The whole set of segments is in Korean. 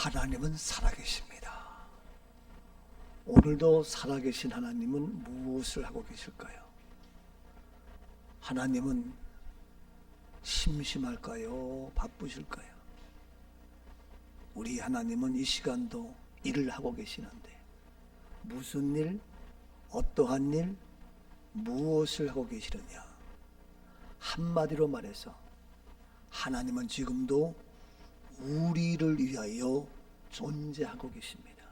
하나님은 살아계십니다. 오늘도 살아계신 하나님은 무엇을 하고 계실까요? 하나님은 심심할까요? 바쁘실까요? 우리 하나님은 이 시간도 일을 하고 계시는데 무슨 일, 어떠한 일, 무엇을 하고 계시느냐? 한마디로 말해서 하나님은 지금도 우리를 위하여 존재하고 계십니다.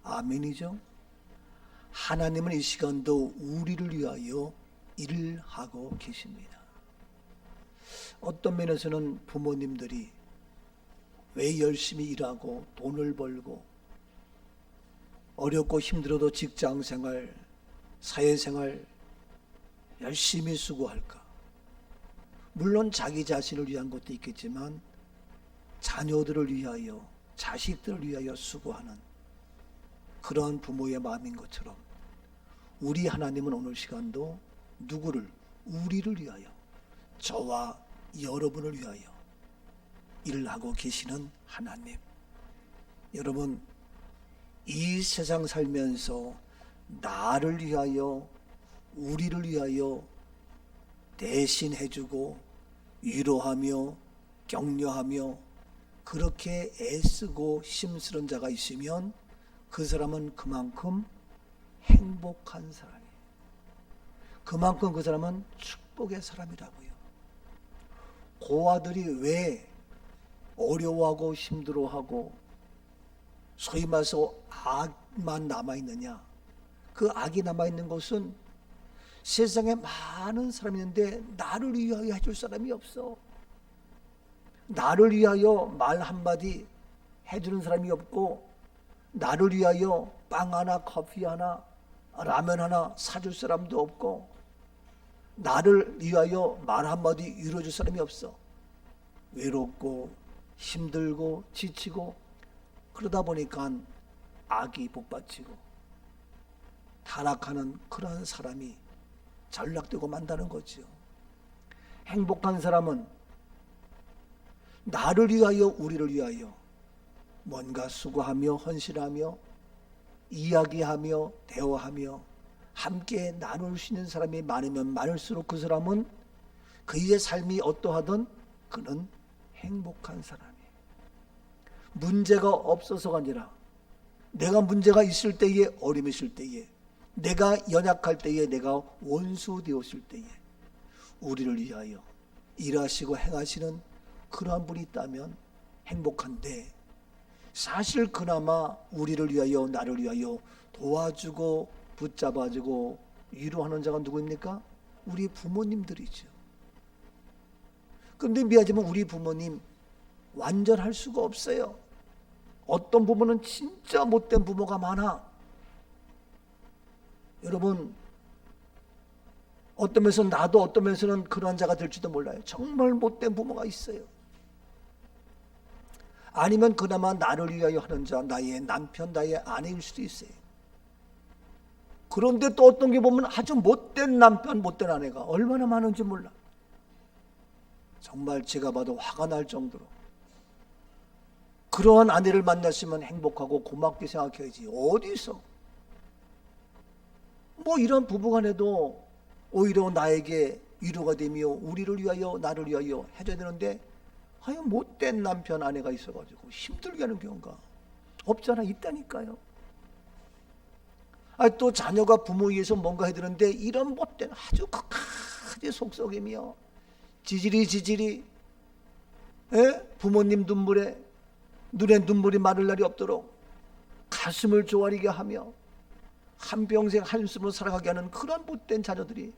아멘이죠? 하나님은 이 시간도 우리를 위하여 일을 하고 계십니다. 어떤 면에서는 부모님들이 왜 열심히 일하고 돈을 벌고 어렵고 힘들어도 직장생활, 사회생활 열심히 수고할까? 물론 자기 자신을 위한 것도 있겠지만 자녀들을 위하여, 자식들을 위하여 수고하는 그러한 부모의 마음인 것처럼 우리 하나님은 오늘 시간도 누구를? 우리를 위하여, 저와 여러분을 위하여 일을 하고 계시는 하나님. 여러분, 이 세상 살면서 나를 위하여, 우리를 위하여 대신 해주고 위로하며 격려하며 그렇게 애쓰고 힘쓰는 자가 있으면 그 사람은 그만큼 행복한 사람이에요. 그만큼 그 사람은 축복의 사람이라고요. 고아들이 왜 어려워하고 힘들어하고 소위 말해서 악만 남아있느냐? 그 악이 남아있는 것은 세상에 많은 사람이 있는데 나를 위하여 해줄 사람이 없어. 나를 위하여 말 한마디 해주는 사람이 없고 나를 위하여 빵 하나, 커피 하나, 라면 하나 사줄 사람도 없고 나를 위하여 말 한마디 이루어줄 사람이 없어. 외롭고 힘들고 지치고 그러다 보니까 악이 복받치고 타락하는 그런 사람이 전락되고 만다는 거죠. 행복한 사람은 나를 위하여, 우리를 위하여 뭔가 수고하며 헌신하며 이야기하며 대화하며 함께 나눌 수 있는 사람이 많으면 많을수록 그 사람은 그의 삶이 어떠하든 그는 행복한 사람이에요. 문제가 없어서가 아니라 내가 문제가 있을 때에, 어려움이 있을 때에, 내가 연약할 때에, 내가 원수 되었을 때에 우리를 위하여 일하시고 행하시는 그러한 분이 있다면 행복한데, 사실 그나마 우리를 위하여, 나를 위하여 도와주고 붙잡아주고 위로하는 자가 누구입니까? 우리 부모님들이죠. 그런데 미안하지만 우리 부모님 완전할 수가 없어요. 어떤 부모는 진짜 못된 부모가 많아. 여러분, 어떤 면에서는 나도 어떤 면에서는 그러한 자가 될지도 몰라요. 정말 못된 부모가 있어요. 아니면 그나마 나를 위하여 하는 자, 나의 남편, 나의 아내일 수도 있어요. 그런데 또 어떤 게 보면 아주 못된 남편, 못된 아내가 얼마나 많은지 몰라. 정말 제가 봐도 화가 날 정도로. 그러한 아내를 만났으면 행복하고 고맙게 생각해야지. 어디서? 뭐 이런 부부간에도 오히려 나에게 위로가 되며 우리를 위하여, 나를 위하여 해줘야 되는데 하여 못된 남편, 아내가 있어가지고 힘들게 하는 경우가 없잖아. 있다니까요. 또 자녀가 부모 위해서 뭔가 해야 되는데 이런 못된 아주 끝까지 속썩이며 지지리 부모님 눈에 눈물이 마를 날이 없도록 가슴을 조아리게 하며 한평생 한숨을 살아가게 하는 그런 못된 자녀들이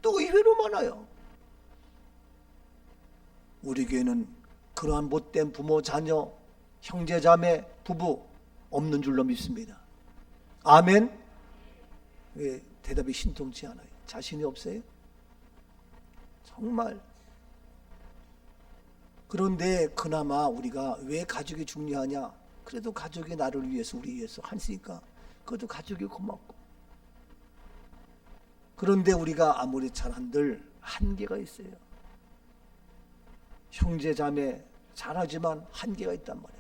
또 의외로 많아요. 우리 교회는 그러한 못된 부모, 자녀, 형제, 자매, 부부 없는 줄로 믿습니다. 아멘? 왜 대답이 신통치 않아요? 자신이 없어요? 정말. 그런데 그나마 우리가 왜 가족이 중요하냐? 그래도 가족이 나를 위해서, 우리 위해서 하니까 그것도 가족이 고맙고. 그런데 우리가 아무리 잘한들 한계가 있어요. 형제 자매 잘하지만 한계가 있단 말이에요.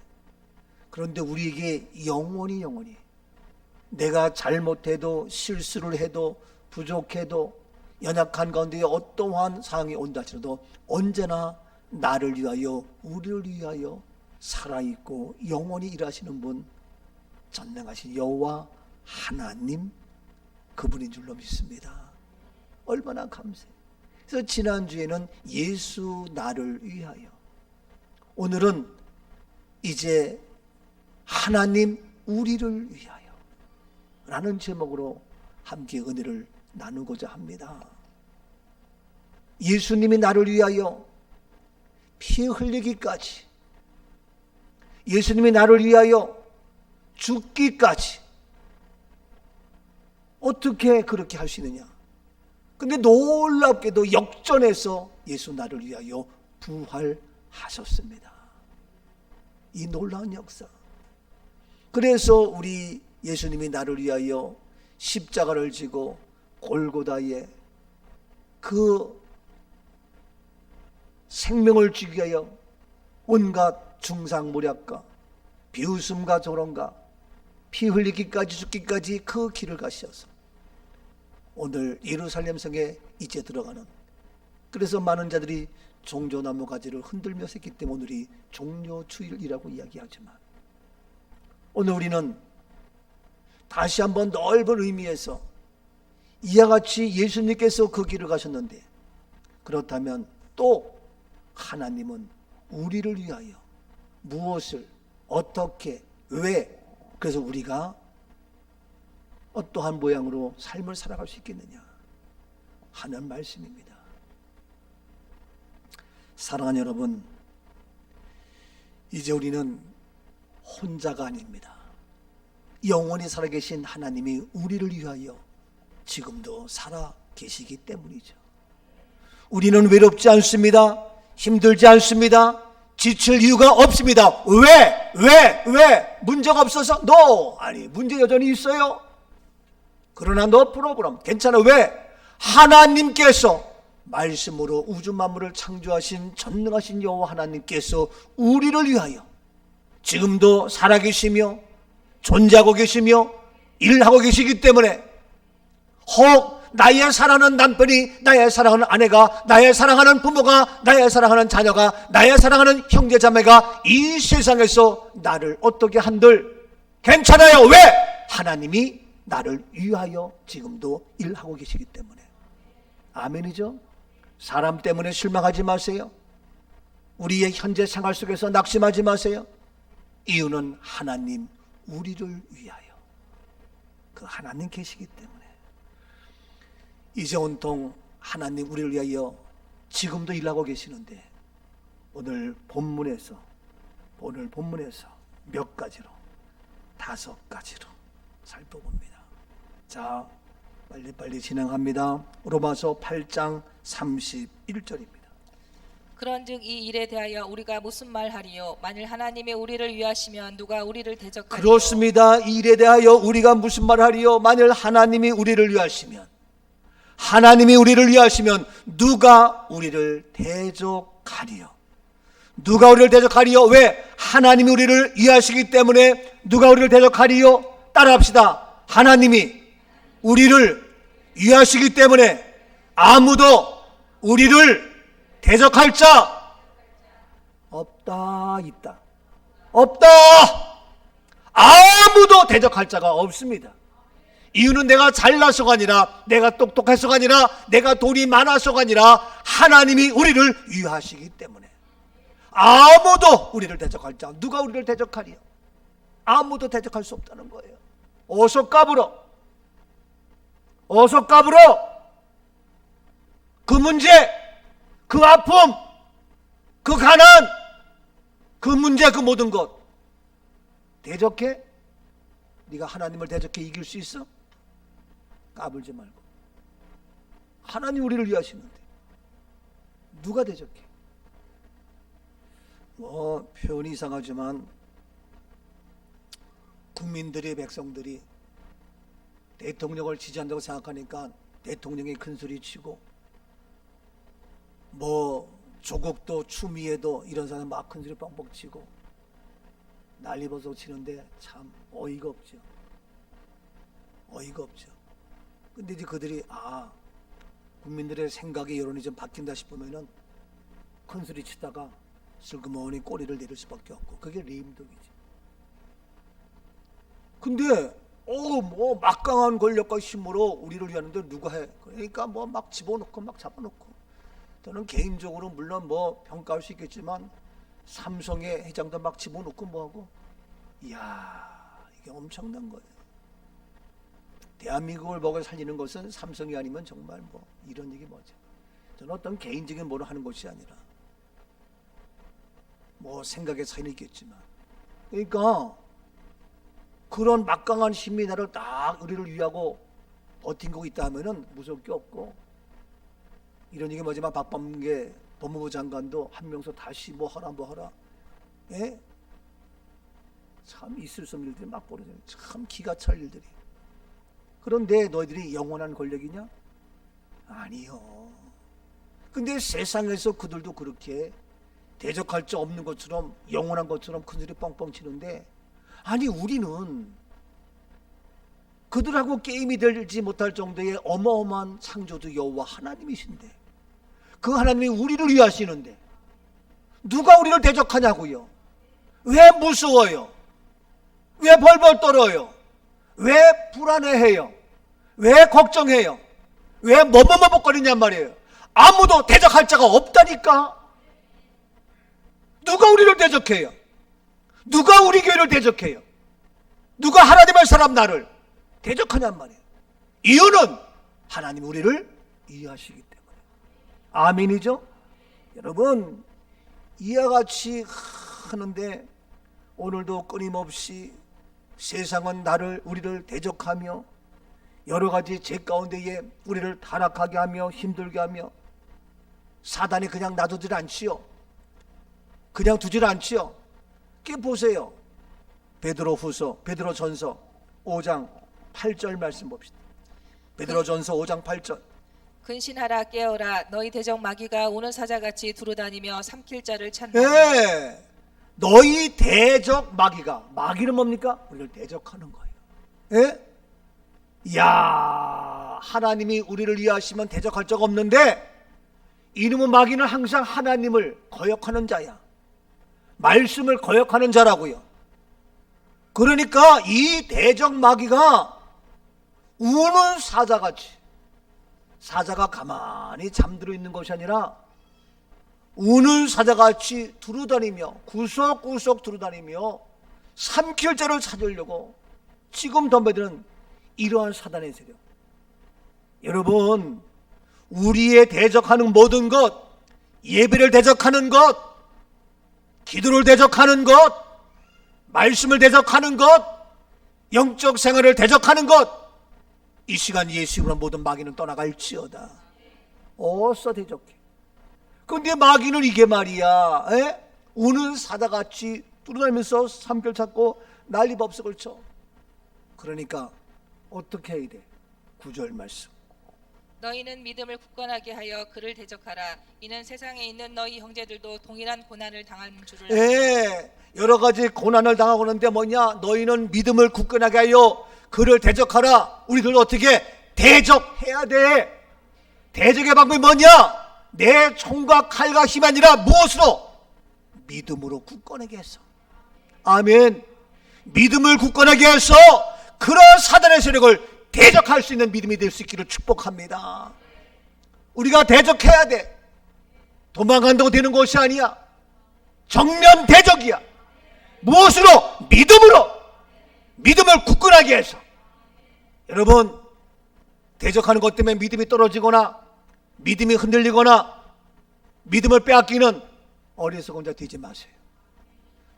그런데 우리에게 영원히 내가 잘못해도 실수를 해도 부족해도 연약한 가운데 어떠한 상황이 온다 할지라도 언제나 나를 위하여 우리를 위하여 살아있고 영원히 일하시는 분, 전능하신 여호와 하나님, 그분인 줄로 믿습니다. 얼마나 감사해요. 그래서 지난주에는 예수 나를 위하여, 오늘은 이제 하나님 우리를 위하여 라는 제목으로 함께 은혜를 나누고자 합니다. 예수님이 나를 위하여 피 흘리기까지, 예수님이 나를 위하여 죽기까지 어떻게 그렇게 할 수 있느냐? 근데 놀랍게도 역전해서 예수 나를 위하여 부활하셨습니다. 이 놀라운 역사. 그래서 우리 예수님이 나를 위하여 십자가를 지고 골고다에 그 생명을 주기 위하여 온갖 중상모략과 비웃음과 조롱과 피 흘리기까지 죽기까지 그 길을 가셔서 오늘 예루살렘 성에 이제 들어가는, 그래서 많은 자들이 종려나무 가지를 흔들며 섰기 때문에 오늘이 종려주일이라고 이야기하지만, 오늘 우리는 다시 한번 넓은 의미에서 이와 같이 예수님께서 그 길을 가셨는데, 그렇다면 또 하나님은 우리를 위하여 무엇을, 어떻게, 왜, 그래서 우리가 어떠한 모양으로 삶을 살아갈 수 있겠느냐 하는 말씀입니다. 사랑하는 여러분, 이제 우리는 혼자가 아닙니다. 영원히 살아계신 하나님이 우리를 위하여 지금도 살아 계시기 때문이죠. 우리는 외롭지 않습니다. 힘들지 않습니다. 지칠 이유가 없습니다. 왜? 문제가 없어서? No! 아니, 문제 여전히 있어요. 그러나 no problem. 괜찮아. 왜? 하나님께서 말씀으로 우주 만물을 창조하신 전능하신 여호와 하나님께서 우리를 위하여 지금도 살아계시며 존재하고 계시며 일하고 계시기 때문에, 혹 나의 사랑하는 남편이, 나의 사랑하는 아내가, 나의 사랑하는 부모가, 나의 사랑하는 자녀가, 나의 사랑하는 형제자매가 이 세상에서 나를 어떻게 한들 괜찮아요. 왜? 하나님이 나를 위하여 지금도 일하고 계시기 때문에. 아멘이죠? 사람 때문에 실망하지 마세요. 우리의 현재 생활 속에서 낙심하지 마세요. 이유는 하나님 우리를 위하여, 그 하나님 계시기 때문에. 이제 온통 하나님 우리를 위하여 지금도 일하고 계시는데, 오늘 본문에서 몇 가지로, 5가지로 살펴봅니다. 자, 빨리 진행합니다. 로마서 8장 31절입니다. 그런즉 이 일에 대하여 우리가 무슨 말하리요? 만일 하나님이 우리를 위하시면 누가 우리를 대적하리요? 그렇습니다. 이 일에 대하여 우리가 무슨 말하리요? 만일 하나님이 우리를 위하시면, 하나님이 우리를 위하시면 누가 우리를 대적하리요? 누가 우리를 대적하리요? 왜? 하나님이 우리를 위하시기 때문에. 누가 우리를 대적하리요? 따라합시다. 하나님이 우리를 위하시기 때문에 아무도 우리를 대적할 자 없다. 있다. 없다. 아무도 대적할 자가 없습니다. 이유는 내가 잘나서가 아니라, 내가 똑똑해서가 아니라, 내가 돈이 많아서가 아니라 하나님이 우리를 위하시기 때문에 아무도 우리를 대적할 자, 누가 우리를 대적하리요? 아무도 대적할 수 없다는 거예요. 어서 까불어. 그 문제, 그 아픔, 그 가난, 그 문제, 그 모든 것 대적해? 네가 하나님을 대적해 이길 수 있어? 까불지 말고. 하나님 우리를 위하시는데 누가 대적해? 표현이 이상하지만 국민들이, 백성들이 대통령을 지지한다고 생각하니까 대통령이 큰소리치고, 조국도 추미애도 이런 사람 막 큰소리 뻥뻥치고, 난리버섯 치는데 참 어이가 없죠. 어이가 없죠. 근데 이제 그들이 국민들의 생각이 여론이 좀 바뀐다 싶으면은 큰 소리 치다가 슬그머니 꼬리를 내릴 수밖에 없고, 그게 레임덕이지. 근데 뭐 막강한 권력과 힘으로 우리를 위하는데 누가 해? 그러니까 뭐 막 집어넣고 막 잡아놓고. 저는 개인적으로 물론 뭐 평가할 수 있겠지만 삼성의 회장도 막 집어넣고 뭐하고, 이야, 이게 엄청난 거예요. 대한민국을 먹여 살리는 것은 삼성이 아니면 정말 뭐 이런 얘기 뭐죠. 저는 어떤 개인적인 뭐를 하는 것이 아니라 뭐 생각의 차이는 있겠지만, 그러니까 그런 막강한 힘이 나를 딱 우리를 위하고 버틴 거 있다 하면은 무서울 게 없고, 이런 얘기 뭐지만 박범계 법무부 장관도 한명서 다시 뭐 하라 예? 참 있을 수 없는 일들이 막 벌어져요. 참 기가 찰 일들이. 그런데 너희들이 영원한 권력이냐? 아니요. 근데 세상에서 그들도 그렇게 대적할 자 없는 것처럼 영원한 것처럼 큰소리 뻥뻥 치는데, 아니 우리는 그들하고 게임이 되지 못할 정도의 어마어마한 창조주 여호와 하나님이신데, 그 하나님이 우리를 위하시는데 누가 우리를 대적하냐고요. 왜 무서워요? 왜 벌벌 떨어요? 왜 불안해해요? 왜 걱정해요? 왜 머뭇머뭇거리냔 말이에요. 아무도 대적할 자가 없다니까. 누가 우리를 대적해요? 누가 우리 교회를 대적해요? 누가 하나님의 사람 나를 대적하냔 말이에요. 이유는 하나님 우리를 이해하시기 때문에. 아멘이죠? 여러분, 이와 같이 하는데 오늘도 끊임없이 세상은 우리를 대적하며 여러 가지 죄 가운데에 우리를 타락하게 하며 힘들게 하며, 사단이 그냥 놔두질 않지요. 그냥 두질 않지요. 그 보세요. 베드로전서 5장 8절 말씀 봅시다. 베드로전서 5장 8절. 근신하라 깨어라 너희 대적 마귀가 오는 사자같이 두루다니며 삼킬 자를 찾는. 네. 너희 대적 마귀는 뭡니까? 우리를 대적하는 거예요. 예? 이야, 하나님이 우리를 위하시면 대적할 적 없는데, 이놈의 마귀는 항상 하나님을 거역하는 자야. 말씀을 거역하는 자라고요. 그러니까 이 대적 마귀가 우는 사자같이, 사자가 가만히 잠들어 있는 것이 아니라 우는 사자같이 두루다니며 구석구석 두루다니며 삼킬 자를 찾으려고 지금 덤벼드는 이러한 사단의 세력. 여러분, 우리의 대적하는 모든 것, 예배를 대적하는 것, 기도를 대적하는 것, 말씀을 대적하는 것, 영적 생활을 대적하는 것, 이 시간 예수 이름으로 모든 마귀는 떠나갈지어다. 어서 대적해. 그런데 마귀는 이게 말이야, 우는 사자같이 뚫어다니면서 삼킬 찾고 난리법석을 쳐. 그러니까 어떻게 해야 돼? 9절 말씀. 너희는 믿음을 굳건하게 하여 그를 대적하라. 이는 세상에 있는 너희 형제들도 동일한 고난을 당한 줄을 알라. 여러 가지 고난을 당하고 있는데 뭐냐? 너희는 믿음을 굳건하게 하여 그를 대적하라. 우리들 어떻게 대적해야 돼? 대적의 방법이 뭐냐? 내 총과 칼과 힘이 아니라 무엇으로? 믿음으로 굳건하게 해서. 아멘. 믿음을 굳건하게 해서 그런 사단의 세력을 대적할 수 있는 믿음이 될 수 있기를 축복합니다. 우리가 대적해야 돼. 도망간다고 되는 것이 아니야. 정면 대적이야. 무엇으로? 믿음으로. 믿음을 굳건하게 해서. 여러분, 대적하는 것 때문에 믿음이 떨어지거나 믿음이 흔들리거나 믿음을 빼앗기는 어리석은 자 되지 마세요.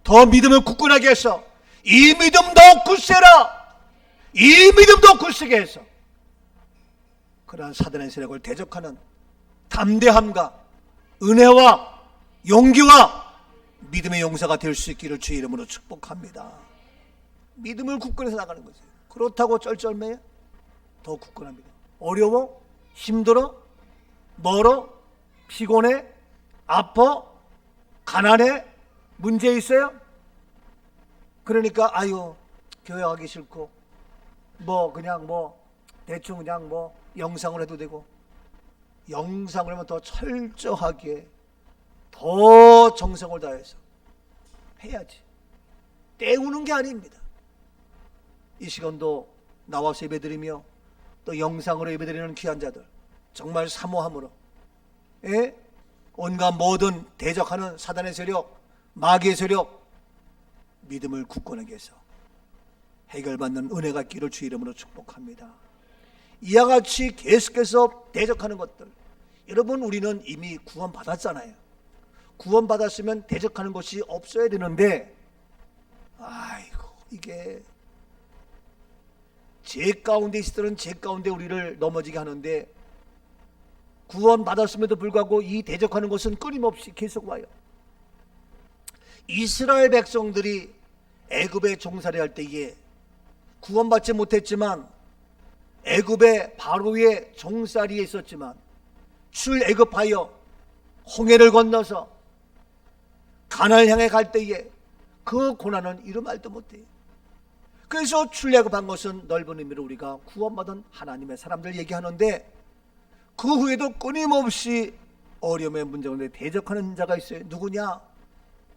더 믿음을 굳건하게 해서 이 믿음도 굳세라. 이 믿음도 굳세게 해서 그러한 사단의 세력을 대적하는 담대함과 은혜와 용기와 믿음의 용사가 될 수 있기를 주의 이름으로 축복합니다. 믿음을 굳건해서 나가는 거죠. 그렇다고 쩔쩔매요? 더 굳건합니다. 어려워? 힘들어? 멀어? 피곤해? 아파? 가난해? 문제 있어요? 그러니까 아유 교회 가기 싫고 뭐 그냥 뭐 대충 그냥 뭐 영상을 해도 되고, 영상을 하면 더 철저하게 더 정성을 다해서 해야지. 때우는 게 아닙니다. 이 시간도 나와서 예배드리며 또 영상으로 예배드리는 귀한 자들 정말 사모함으로, 예? 온갖 모든 대적하는 사단의 세력, 마귀의 세력, 믿음을 굳건하게 해서 해결받는 은혜가 있기를 주 이름으로 축복합니다. 이와 같이 계속해서 대적하는 것들, 여러분 우리는 이미 구원받았잖아요. 구원받았으면 대적하는 것이 없어야 되는데, 아이고 이게 죄 가운데 있으던 죄 가운데 우리를 넘어지게 하는데, 구원받았음에도 불구하고 이 대적하는 것은 끊임없이 계속 와요. 이스라엘 백성들이 애굽에 종살이 할 때에 구원받지 못했지만, 애굽의 바로의 종살이에 있었지만 출애굽하여 홍해를 건너서 가나안을 향해 갈 때에 그 고난은 이루 말도 못해요. 그래서 출애굽한 것은 넓은 의미로 우리가 구원받은 하나님의 사람들 얘기하는데, 그 후에도 끊임없이 어려움의 문제 가운데 대적하는 자가 있어요. 누구냐?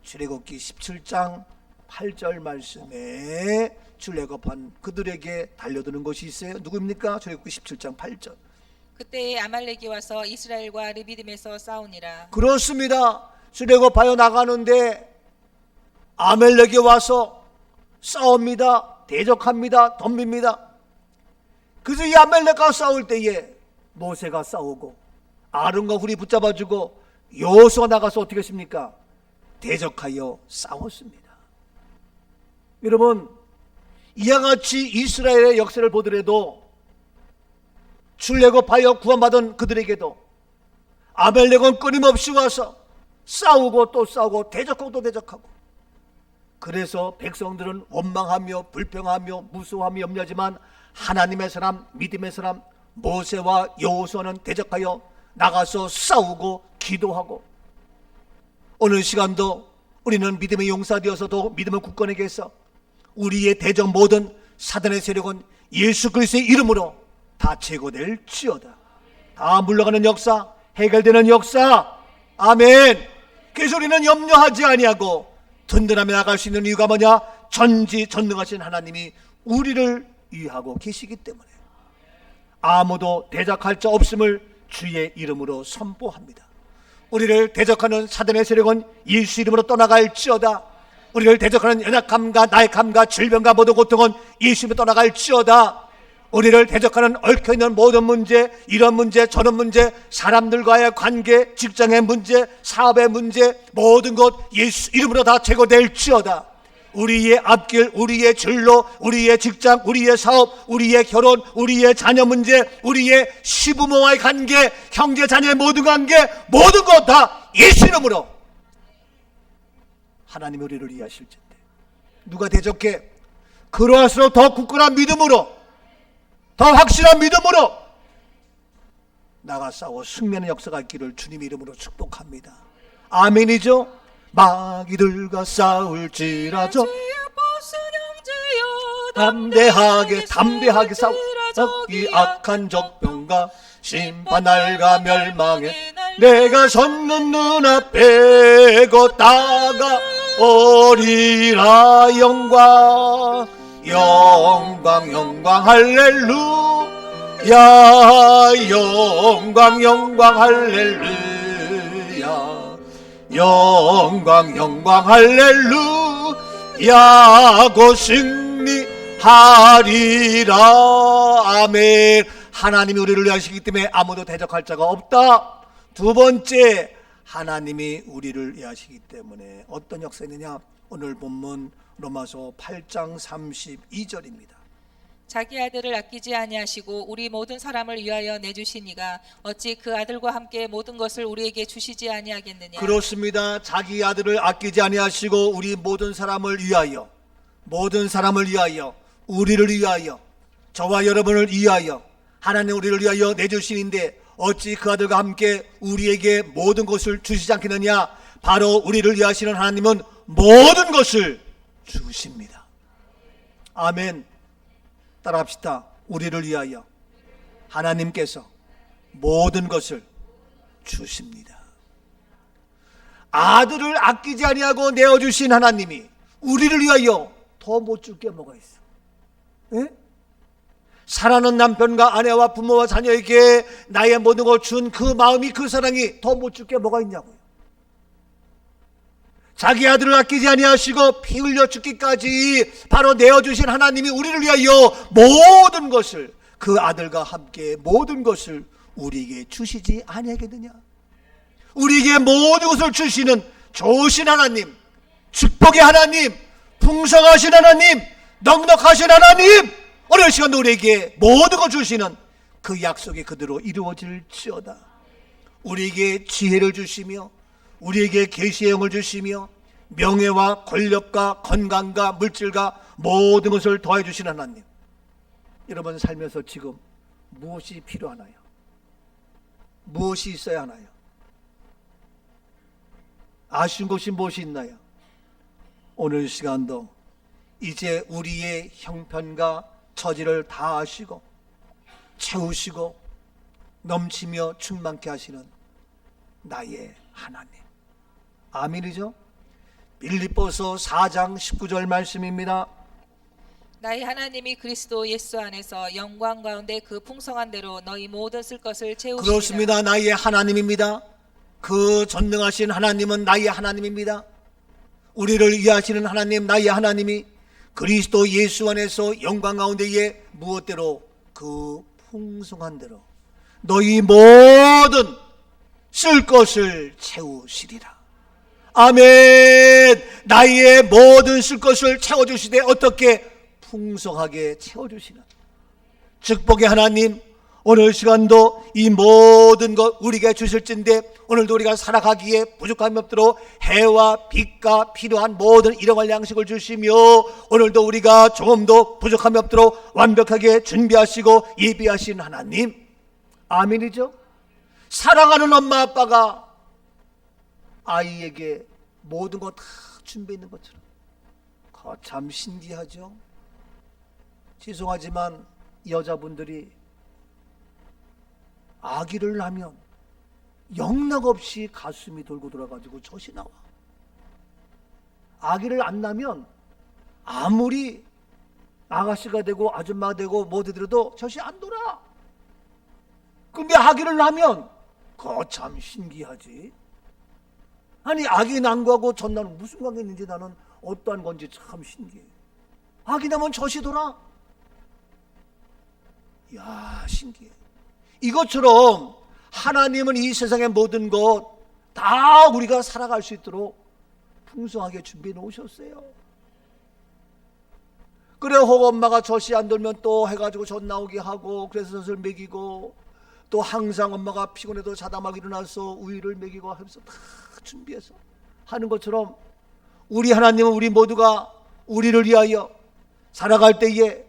출애굽기 17장 8절 말씀에 출애굽한 그들에게 달려드는 것이 있어요. 누구입니까? 출애굽기 17장 8절. 그때에 아말렉이 와서 이스라엘과 르비딤에서 싸우니라. 그렇습니다. 출애굽하여 나가는데 아말렉이 와서 싸웁니다. 대적합니다. 덤빕니다. 그래서 이 아말렉과 싸울 때에 모세가 싸우고 아론과 훌이 붙잡아주고 여호수아가 나가서 어떻게 했습니까? 대적하여 싸웠습니다. 여러분, 이와 같이 이스라엘의 역사를 보더라도 출애굽하여 구원받은 그들에게도 아말렉은 끊임없이 와서 싸우고 또 싸우고 대적하고 또 대적하고, 그래서 백성들은 원망하며 불평하며 무서워하며 염려하지만 하나님의 사람, 믿음의 사람 모세와 여호수아는 대적하여 나가서 싸우고 기도하고, 오늘 시간도 우리는 믿음의 용사되어서도 믿음을 굳건하게 해서 우리의 대적 모든 사단의 세력은 예수 그리스도의 이름으로 다 제거될지어다. 다 물러가는 역사, 해결되는 역사. 아멘. 그래서 우리는 염려하지 아니하고 든든하게 나갈 수 있는 이유가 뭐냐? 전지전능하신 하나님이 우리를 위하고 계시기 때문에 아무도 대적할 자 없음을 주의 이름으로 선포합니다. 우리를 대적하는 사단의 세력은 예수 이름으로 떠나갈지어다. 우리를 대적하는 연약함과 나약함과 질병과 모든 고통은 예수 이름으로 떠나갈지어다. 우리를 대적하는 얽혀있는 모든 문제, 이런 문제 저런 문제, 사람들과의 관계, 직장의 문제, 사업의 문제, 모든 것 예수 이름으로 다 제거될지어다. 우리의 앞길, 우리의 진로, 우리의 직장, 우리의 사업, 우리의 결혼, 우리의 자녀 문제, 우리의 시부모와의 관계, 형제 자녀의 모든 관계, 모든 것 다 예수 이름으로 하나님이 우리를 이해하실 텐데 누가 대적해? 그러할수록 더 굳건한 믿음으로, 더 확실한 믿음으로 나가 싸워 승리하는 역사가 있기를 주님 이름으로 축복합니다. 아멘이죠? 마귀들과 싸울지라도 담대하게 싸워 이 악한 적병과 심판 날과 멸망에 내가 섰는 눈앞에 걷다가 오리라. 영광 영광 영광 할렐루야. 영광 영광 할렐루야. 영광 영광 할렐루야. 곧 승리하리라. 아멘. 하나님이 우리를 위하시기 때문에 아무도 대적할 자가 없다. 두 번째, 하나님이 우리를 위하시기 때문에 어떤 역사가 있느냐? 오늘 본문 로마서 8장 32절입니다. 자기 아들을 아끼지 아니하시고 우리 모든 사람을 위하여 내주시니가 어찌 그 아들과 함께 모든 것을 우리에게 주시지 아니하겠느냐. 그렇습니다. 자기 아들을 아끼지 아니하시고 우리 모든 사람을 위하여, 모든 사람을 위하여, 우리를 위하여, 저와 여러분을 위하여 하나님 우리를 위하여 내주시는데 어찌 그 아들과 함께 우리에게 모든 것을 주시지 않겠느냐. 바로 우리를 위하시는 하나님은 모든 것을 주십니다. 아멘. 따라합시다. 우리를 위하여 하나님께서 모든 것을 주십니다. 아들을 아끼지 아니하고 내어주신 하나님이 우리를 위하여 더 못 줄 게 뭐가 있어? 예? 사랑하는 남편과 아내와 부모와 자녀에게 나의 모든 걸 준 그 마음이, 그 사랑이 더 못 줄 게 뭐가 있냐고요. 자기 아들을 아끼지 아니하시고 피 흘려 죽기까지 바로 내어주신 하나님이 우리를 위하여 모든 것을, 그 아들과 함께 모든 것을 우리에게 주시지 아니하겠느냐. 우리에게 모든 것을 주시는 좋으신 하나님, 축복의 하나님, 풍성하신 하나님, 넉넉하신 하나님, 오늘 시간도 우리에게 모든 것 주시는 그 약속이 그대로 이루어질지어다. 우리에게 지혜를 주시며 우리에게 계시의 영을 주시며 명예와 권력과 건강과 물질과 모든 것을 더해 주시는 하나님, 여러분 살면서 지금 무엇이 필요하나요? 무엇이 있어야 하나요? 아쉬운 것이 무엇이 있나요? 오늘 시간도 이제 우리의 형편과 처지를 다 아시고 채우시고 넘치며 충만케 하시는 나의 하나님. 아멘이죠? 빌립보서 4장 19절 말씀입니다. 나의 하나님이 그리스도 예수 안에서 영광 가운데 그 풍성한 대로 너희 모든 쓸 것을 채우시리라. 그렇습니다. 나의 하나님입니다. 그 전능하신 하나님은 나의 하나님입니다. 우리를 위하시는 하나님, 나의 하나님이 그리스도 예수 안에서 영광 가운데에 무엇대로? 그 풍성한 대로 너희 모든 쓸 것을 채우시리라. 아멘. 나의 모든 쓸 것을 채워주시되 어떻게? 풍성하게 채워주시는 축복의 하나님, 오늘 시간도 이 모든 것 우리에게 주실진데 오늘도 우리가 살아가기에 부족함이 없도록 해와 빛과 필요한 모든 일용할 양식을 주시며 오늘도 우리가 조금도 부족함이 없도록 완벽하게 준비하시고 예비하신 하나님. 아멘이죠? 사랑하는 엄마 아빠가 아이에게 모든 것 다 준비해 있는 것처럼 참 신기하죠? 죄송하지만 여자분들이 아기를 낳으면 영락없이 가슴이 돌고 돌아가지고 젖이 나와. 아기를 안 낳으면 아무리 아가씨가 되고 아줌마가 되고 뭐 되더라도 젖이 안 돌아. 근데 아기를 낳으면 그거 참 신기하지. 아니 아기 낳은 거하고 젖 낳는 무슨 관계 있는지 나는 어떠한 건지 참 신기해. 아기 낳으면 젖이 돌아. 이야 신기해. 이것처럼 하나님은 이 세상의 모든 것 다 우리가 살아갈 수 있도록 풍성하게 준비해 놓으셨어요. 그래 혹 엄마가 젖이 안 돌면 또 해가지고 젖 나오게 하고 그래서 젖을 먹이고 또 항상 엄마가 피곤해도 자다 막 일어나서 우유를 먹이고 하면서 다 준비해서 하는 것처럼 우리 하나님은 우리 모두가 우리를 위하여 살아갈 때에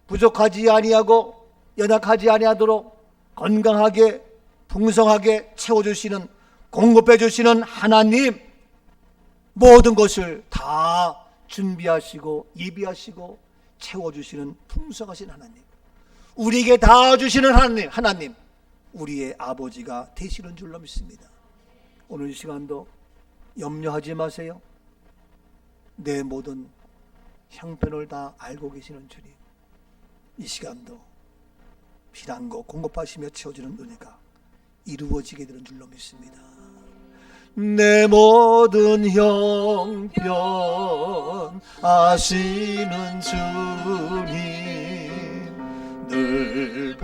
부족하지 아니하고 연약하지 아니하도록 건강하게 풍성하게 채워주시는 공급해주시는 하나님, 모든 것을 다 준비하시고 예비하시고 채워주시는 풍성하신 하나님, 우리에게 다 주시는 하나님 우리의 아버지가 되시는 줄로 믿습니다. 오늘 이 시간도 염려하지 마세요. 내 모든 형편을 다 알고 계시는 주님, 이 시간도 필요한 거 공급하시며 채워주는 은혜가 이루어지게 되는 줄로 믿습니다. 내 모든 형편 아시는 주님, 늘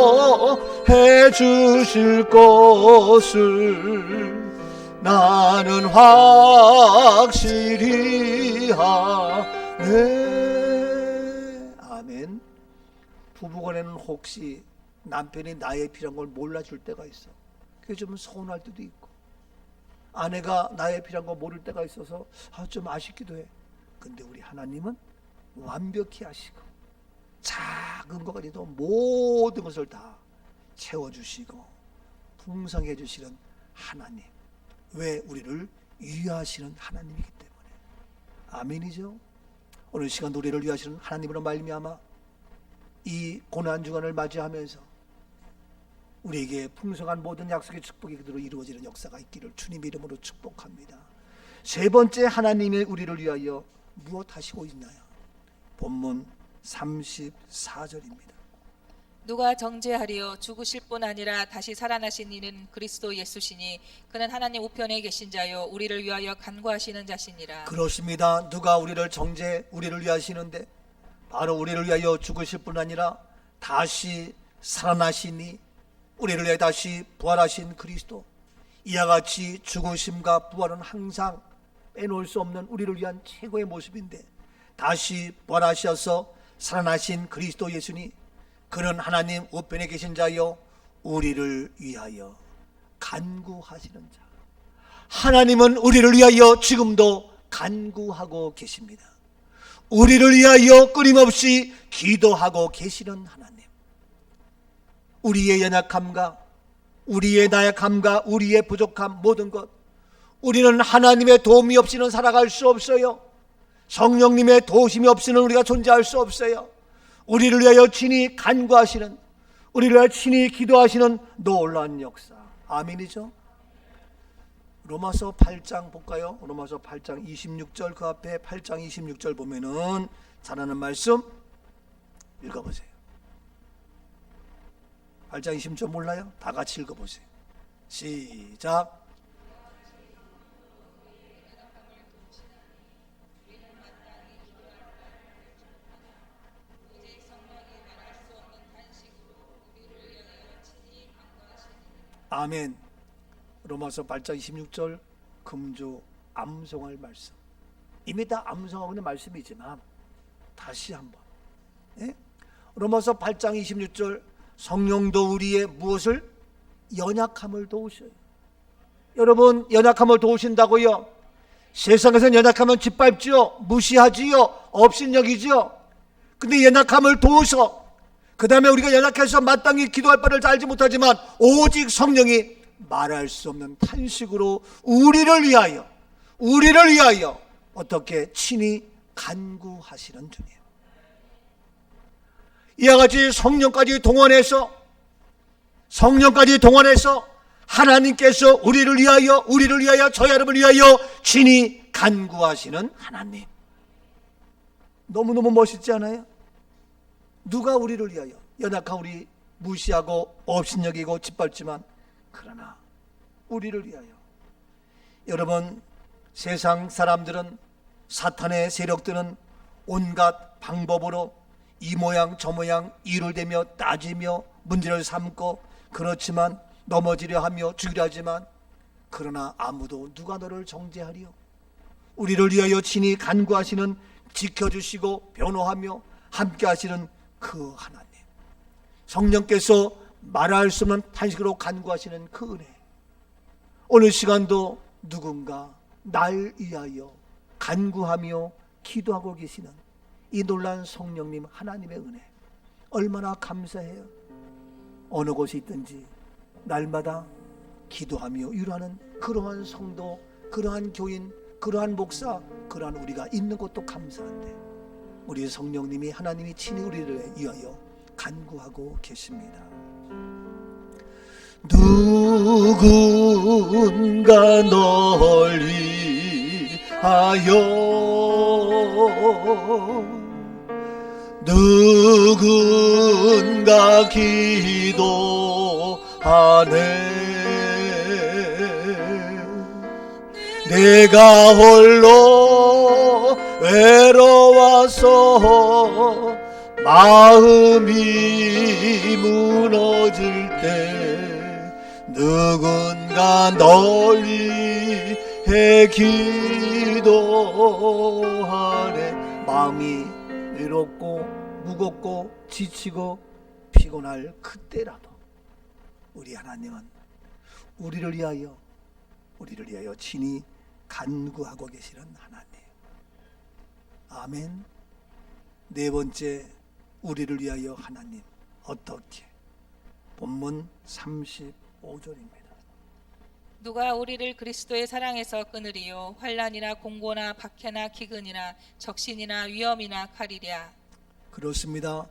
보호해 주실 것을 나는 확실히 하네. 아멘. 부부간에는 혹시 남편이 나의 필요한 걸 몰라줄 때가 있어. 그게 좀 서운할 때도 있고, 아내가 나의 필요한 거 모를 때가 있어서 좀 아쉽기도 해. 근데 우리 하나님은 완벽히 하시고 작은 것 가지고 모든 것을 다 채워주시고 풍성해 해 주시는 하나님. 왜? 우리를 위하시는 하나님이기 때문에. 아멘이죠. 오늘 시간 우리를 위하시는 하나님으로 말미암아 이 고난 주간을 맞이하면서 우리에게 풍성한 모든 약속의 축복이 그대로 이루어지는 역사가 있기를 주님 이름으로 축복합니다. 세 번째, 하나님이 우리를 위하여 무엇 하시고 있나요? 본문 34절입니다. 누가 정죄하리요? 죽으실 뿐 아니라 다시 살아나신 이는 그리스도 예수시니 그는 하나님 우편에 계신 자요 우리를 위하여 간구하시는 자시니라. 그렇습니다. 누가 우리를 우리를 위하시는데 바로 우리를 위하여 죽으실 뿐 아니라 다시 살아나시니 우리를 위해 다시 부활하신 그리스도. 이와 같이 죽으심과 부활은 항상 빼놓을 수 없는 우리를 위한 최고의 모습인데 다시 부활하셔서 살아나신 그리스도 예수니 그는 하나님 우편에 계신 자요 우리를 위하여 간구하시는 자. 하나님은 우리를 위하여 지금도 간구하고 계십니다. 우리를 위하여 끊임없이 기도하고 계시는 하나님. 우리의 연약함과 우리의 나약함과 우리의 부족함 모든 것, 우리는 하나님의 도움이 없이는 살아갈 수 없어요. 성령님의 도우심이 없이는 우리가 존재할 수 없어요. 우리를 위하여 친히 간구하시는, 우리를 위하여 친히 기도하시는 놀라운 역사. 아멘이죠. 로마서 8장 볼까요? 로마서 8장 26절, 그 앞에 8장 26절 보면은 잘하는 말씀 읽어보세요. 8장 26절 몰라요? 다 같이 읽어보세요. 시작. 아멘. 로마서 8장 26절 금주 암송할 말씀. 이미 다 암송하고 있는 말씀이지만 다시 한번, 예? 로마서 8장 26절 성령도 우리의 무엇을? 연약함을 도우셔요. 여러분, 연약함을 도우신다고요? 세상에서는 연약하면 짓밟지요, 무시하지요, 업신여기지요. 근데 연약함을 도우셔. 그 다음에 우리가 연약해서 마땅히 기도할 바를 알지 못하지만 오직 성령이 말할 수 없는 탄식으로 우리를 위하여 어떻게 친히 간구하시는 중이에요. 이와 같이 성령까지 동원해서 하나님께서 우리를 위하여 저 여러분을 위하여 친히 간구하시는 하나님. 너무너무 멋있지 않아요? 누가 우리를 위하여, 연약한 우리 무시하고 업신여기고 짓밟지만 그러나 우리를 위하여. 여러분, 세상 사람들은, 사탄의 세력들은 온갖 방법으로 이 모양 저 모양 이를 대며 따지며 문제를 삼고 그렇지만 넘어지려 하며 죽이려 하지만 그러나 아무도 누가 너를 정죄하리요? 우리를 위하여 친히 간구하시는, 지켜주시고 변호하며 함께 하시는 그 하나님, 성령께서 말할 수 없는 탄식으로 간구하시는 그 은혜. 오늘 시간도 누군가 날 위하여 간구하며 기도하고 계시는 이 놀라운 성령님 하나님의 은혜 얼마나 감사해요. 어느 곳에 있든지 날마다 기도하며 위로하는 그러한 성도, 그러한 교인, 그러한 목사, 그러한 우리가 있는 것도 감사한데 우리 성령님이, 하나님이 친히 우리를 위하여 간구하고 계십니다. 누군가 널 위하여, 누군가 기도하네. 내가 홀로 외로워서 마음이 무너질 때 누군가 널 위해 기도하네. 마음이 외롭고 무겁고 지치고 피곤할 그때라도 우리 하나님은 우리를 위하여 친히 간구하고 계시는 하나님. 아멘. 네 번째, 우리를 위하여 하나님 어떻게? 본문 35절입니다. 누가 우리를 그리스도의 사랑에서 끊으리요? 환난이나 공고나 박해나 기근이나 적신이나 위험이나 칼이랴. 그렇습니다.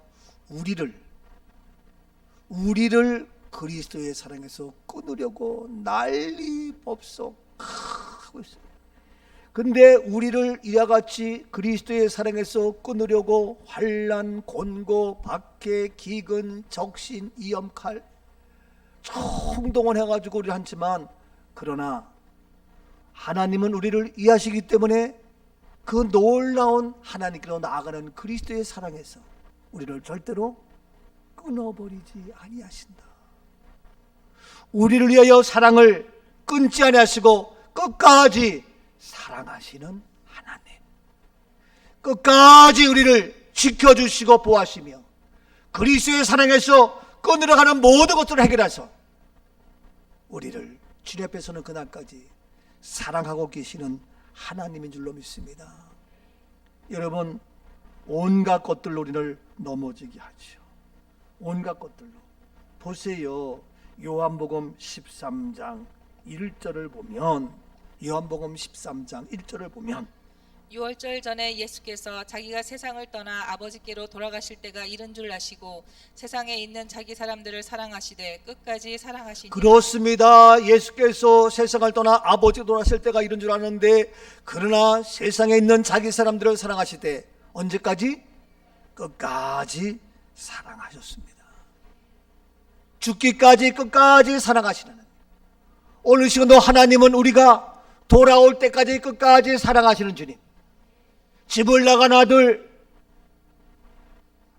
우리를 그리스도의 사랑에서 끊으려고 난리법석 하고 있어요. 근데 우리를 이와 같이 그리스도의 사랑에서 끊으려고 환난, 곤고, 박해, 기근, 적신, 위험, 칼 총동원해가지고 우리를 한지만, 그러나 하나님은 우리를 이해하시기 때문에 그 놀라운 하나님께로 나아가는 그리스도의 사랑에서 우리를 절대로 끊어버리지 아니하신다. 우리를 위하여 사랑을 끊지 아니하시고 끝까지 사랑하시는 하나님, 끝까지 우리를 지켜주시고 보호하시며 그리스도의 사랑에서 끊으려 가는 모든 것들을 해결하셔 우리를 주님 앞에서는 그날까지 사랑하고 계시는 하나님인 줄로 믿습니다. 여러분, 온갖 것들로 우리를 넘어지게 하죠. 온갖 것들로. 보세요. 요한복음 13장 1절을 보면, 요한복음 13장 1절을 보면 6월절 전에 예수께서 자기가 세상을 떠나 아버지께로 돌아가실 때가 이른 줄 아시고 세상에 있는 자기 사람들을 사랑하시되 끝까지 사랑하시니. 그렇습니다. 예수께서 세상을 떠나 아버지로 돌아가실 때가 이른 줄 아는데, 그러나 세상에 있는 자기 사람들을 사랑하시되 언제까지? 끝까지 사랑하셨습니다. 죽기까지 끝까지 사랑하시는, 오늘 시간도 하나님은 우리가 돌아올 때까지 끝까지 사랑하시는 주님. 집을 나간 아들,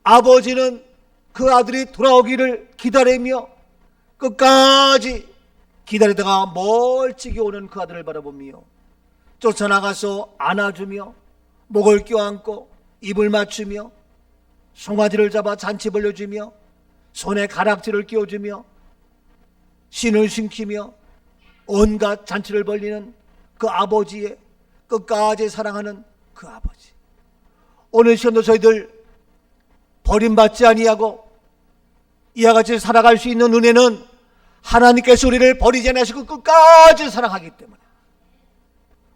아버지는 그 아들이 돌아오기를 기다리며 끝까지 기다리다가 멀찍이 오는 그 아들을 바라보며 쫓아나가서 안아주며 목을 껴안고 입을 맞추며 송아지를 잡아 잔치 벌려주며 손에 가락지를 끼워주며 신을 신기며 온갖 잔치를 벌리는 그 아버지의 끝까지 사랑하는 그 아버지. 오늘 시간도 저희들 버림받지 아니하고 이와 같이 살아갈 수 있는 은혜는 하나님께서 우리를 버리지 않으시고 끝까지 사랑하기 때문에,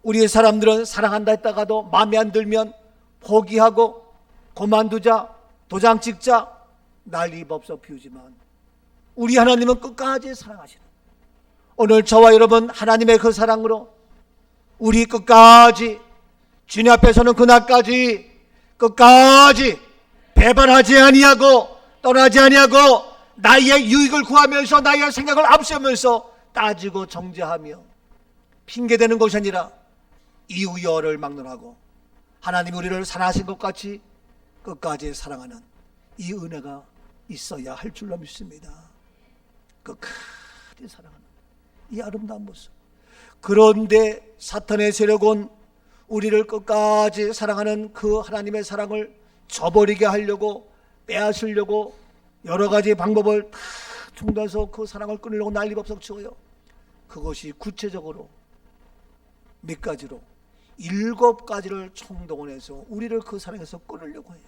우리의 사람들은 사랑한다 했다가도 마음에 안 들면 포기하고 그만두자, 도장 찍자, 난리법석 피우지만 우리 하나님은 끝까지 사랑하시는, 오늘 저와 여러분 하나님의 그 사랑으로 우리 끝까지 주님 앞에서는 그날까지 끝까지 배반하지 아니하고 떠나지 아니하고 나의 유익을 구하면서 나의 생각을 앞세우면서 따지고 정죄하며 핑계대는 것이 아니라 이유여를 막론하고 하나님 우리를 사랑하신 것 같이 끝까지 사랑하는 이 은혜가 있어야 할 줄로 믿습니다. 끝까지 사랑하는 이 아름다운 모습. 그런데 사탄의 세력은 우리를 끝까지 사랑하는 그 하나님의 사랑을 저버리게 하려고, 빼앗으려고 여러 가지 방법을 다 총동해서 그 사랑을 끊으려고 난리법석 치고요. 그것이 구체적으로 몇 가지로 7가지를 총동원해서 우리를 그 사랑에서 끊으려고 해요.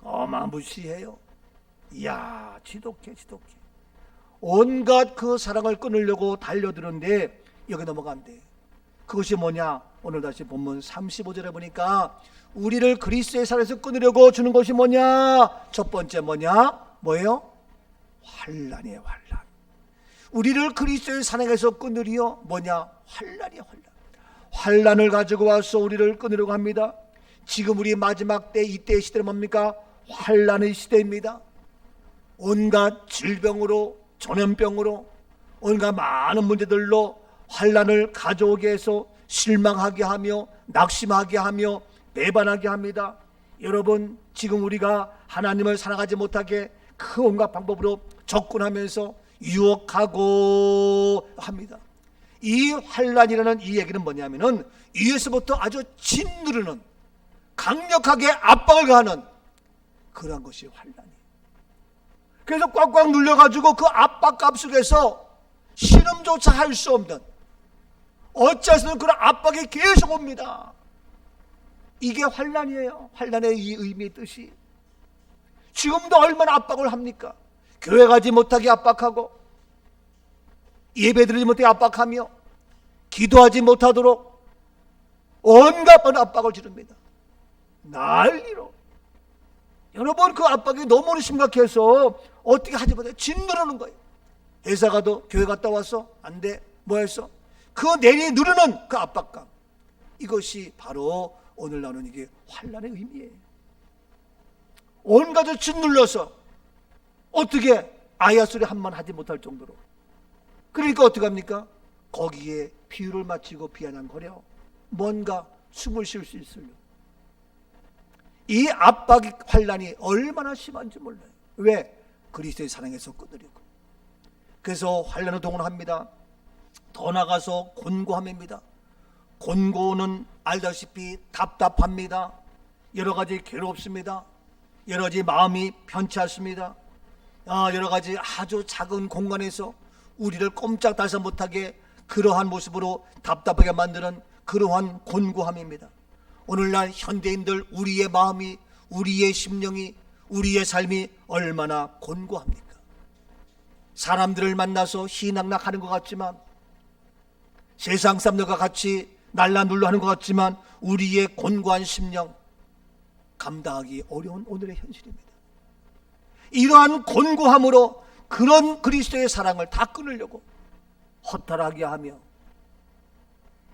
어마무시해요. 이야, 지독해. 온갖 그 사랑을 끊으려고 달려드는데 여기 넘어가면 안 돼. 그것이 뭐냐? 오늘 다시 본문 35절에 보니까 우리를 그리스도의 사랑에서 끊으려고 주는 것이 뭐냐? 첫 번째 뭐예요? 환난이에요. 환난. 우리를 그리스도의 사랑에서 끊으리요. 뭐냐? 환난이에요. 환난을 가지고 와서 우리를 끊으려고 합니다. 지금 우리 마지막 때, 이때의 시대는 뭡니까? 환난의 시대입니다. 온갖 질병으로, 전염병으로, 온갖 많은 문제들로 환난을 가져오게 해서 실망하게 하며 낙심하게 하며 배반하게 합니다. 여러분, 지금 우리가 하나님을 사랑하지 못하게 그 온갖 방법으로 접근하면서 유혹하고 합니다. 이 환난이라는 이 얘기는 뭐냐면은 위에서부터 아주 짓누르는, 강력하게 압박을 가하는 그러한 것이 환난이에요. 그래서 꽉꽉 눌려가지고 그 압박감 속에서 신음조차 할 수 없는, 어째서는 그런 압박이 계속 옵니다. 이게 환난이에요. 환난의 이 의미 뜻이. 지금도 얼마나 압박을 합니까? 교회 가지 못하게 압박하고 예배 드리지 못하게 압박하며 기도하지 못하도록 온갖 압박을 지릅니다. 난리로. 여러분, 그 압박이 너무 심각해서 어떻게 하지 못해 짓누르는 거예요. 회사 가도 교회 갔다 와서 안 돼, 뭐 했어? 그 내리 누르는 그 압박감, 이것이 바로 오늘 나누는 이게 환난의 의미예요. 온 가족 짓눌러서 어떻게 아야 소리 한 번 하지 못할 정도로. 그러니까 어떻게 합니까? 거기에 비유를 마치고 비아냥거려 뭔가 숨을 쉴 수 있으려. 이 압박이, 환난이 얼마나 심한지 몰라요. 왜? 그리스도의 사랑에서 끊으려고. 그래서 환난을 동원합니다. 더 나가서 곤고함입니다. 곤고는 알다시피 답답합니다. 여러 가지 괴롭습니다. 여러 가지 마음이 편치 않습니다. 여러 가지 아주 작은 공간에서 우리를 꼼짝 달싹 못하게 그러한 모습으로 답답하게 만드는 그러한 곤고함입니다. 오늘날 현대인들, 우리의 마음이, 우리의 심령이, 우리의 삶이 얼마나 곤고합니까? 사람들을 만나서 희낙낙하는 것 같지만, 세상 사람들과 같이 날라눌러 하는 것 같지만, 우리의 곤고한 심령 감당하기 어려운 오늘의 현실입니다. 이러한 곤고함으로 그런 그리스도의 사랑을 다 끊으려고 허탈하게 하며,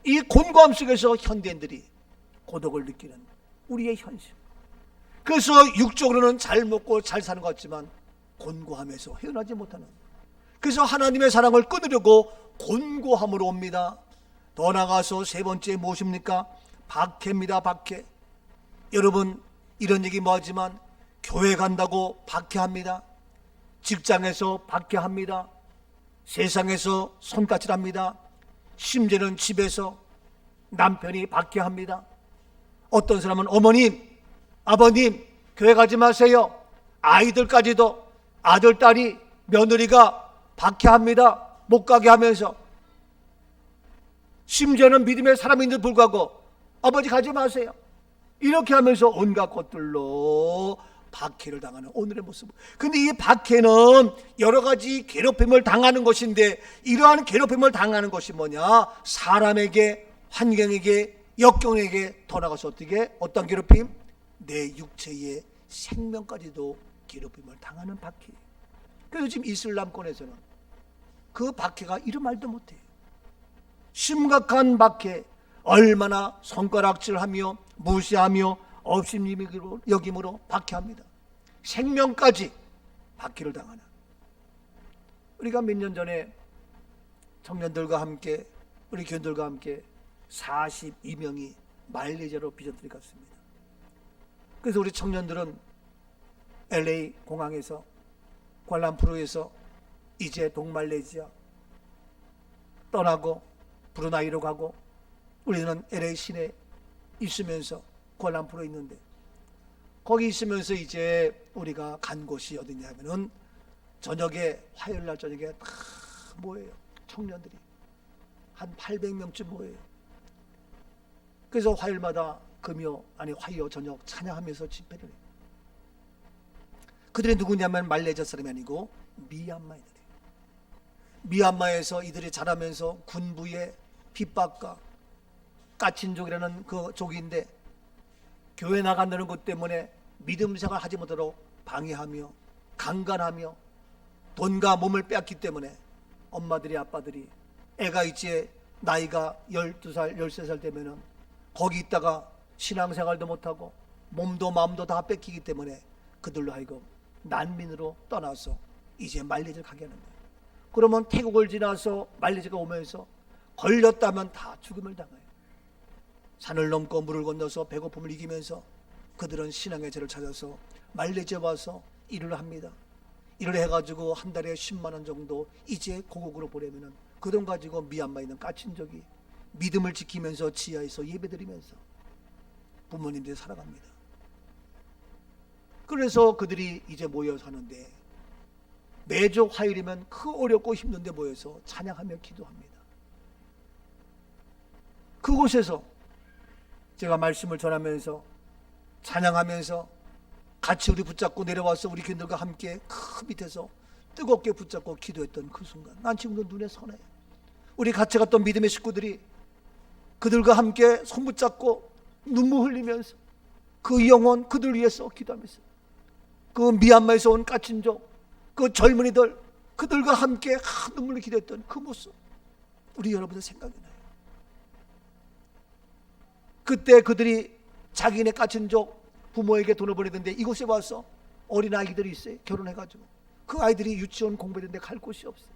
이 곤고함 속에서 현대인들이 고독을 느끼는 우리의 현실. 그래서 육적으로는 잘 먹고 잘 사는 것 같지만 곤고함에서 헤어나지 못하는, 그래서 하나님의 사랑을 끊으려고 곤고함으로 옵니다. 더 나가서 세 번째 무엇입니까? 박해입니다. 박해. 여러분, 이런 얘기 뭐하지만 교회 간다고 박해합니다. 직장에서 박해합니다. 세상에서 손가락질합니다. 심지어는 집에서 남편이 박해합니다. 어떤 사람은 어머님, 아버님, 교회 가지 마세요. 아이들까지도, 아들, 딸이, 며느리가 박해합니다. 못 가게 하면서. 심지어는 믿음의 사람인데도 불구하고 아버지 가지 마세요. 이렇게 하면서 온갖 것들로 박해를 당하는 오늘의 모습. 근데 이 박해는 여러 가지 괴롭힘을 당하는 것인데, 이러한 괴롭힘을 당하는 것이 뭐냐? 사람에게, 환경에게, 역경에게, 더 나가서 어떤 괴롭힘? 내 육체의 생명까지도 괴롭힘을 당하는 박해. 그래서 지금 이슬람권에서는 그 박해가 이런 말도 못해요. 심각한 박해, 얼마나 손가락질하며 무시하며 업신여김으로 박해합니다. 생명까지 박해를 당하는. 우리가 몇 년 전에 청년들과 함께, 우리 교인들과 함께 42명이 말레이시아로 비전트를 갔습니다. 그래서 우리 청년들은 LA 공항에서, 쿠알라룸푸르에서 이제 동말레이시아 떠나고 브루나이로 가고, 우리는 LA 시내에 있으면서 쿠알라룸푸르에 있는데, 거기 있으면서 이제 우리가 간 곳이 어디냐 하면은, 저녁에, 화요일날 저녁에 다 모여요. 청년들이 한 800명쯤 모여요. 그래서 화요일마다 화요 저녁 찬양하면서 집회를 해요. 그들이 누구냐면 말레이시아 사람이 아니고 미얀마인들이에요. 미얀마에서 이들이 자라면서 군부의 핍박과 까친족이라는 그 족인데, 교회 나간다는 것 때문에 믿음 생활 하지 못하도록 방해하며 강간하며 돈과 몸을 빼앗기 때문에 엄마들이, 아빠들이 애가 이제 나이가 12살 13살 되면은 거기 있다가 신앙생활도 못하고 몸도 마음도 다 뺏기기 때문에 그들로 하여금 난민으로 떠나서 이제 말레이시아를 가게 하는 거예요. 그러면 태국을 지나서 말레이시아가 오면서 걸렸다면 다 죽음을 당해요. 산을 넘고 물을 건너서 배고픔을 이기면서 그들은 신앙의 죄를 찾아서 말레이시아 와서 일을 합니다. 일을 해가지고 한 달에 10만 원 정도 이제 고국으로 보내면은 그 돈 가지고 미얀마에 있는 까친족이 믿음을 지키면서 지하에서 예배드리면서 부모님들이 살아갑니다. 그래서 그들이 이제 모여 사는데, 매주 화요일이면 그 어렵고 힘든데 모여서 찬양하며 기도합니다. 그곳에서 제가 말씀을 전하면서 찬양하면서 같이 우리 붙잡고 내려와서 우리 교인들과 함께 그 밑에서 뜨겁게 붙잡고 기도했던 그 순간, 난 지금도 눈에 선해. 우리 같이 갔던 믿음의 식구들이 그들과 함께 손붙잡고 눈물 흘리면서 그 영혼 그들 위해서 기도하면서 그 미얀마에서 온 까친족 그 젊은이들 그들과 함께 눈물을 기도했던 그 모습 우리 여러분들 생각이 나요. 그때 그들이 자기네 까친족 부모에게 돈을 보내던데 이곳에 와서 어린 아이들이 있어요. 결혼해가지고 그 아이들이 유치원 공부했는데 갈 곳이 없어요.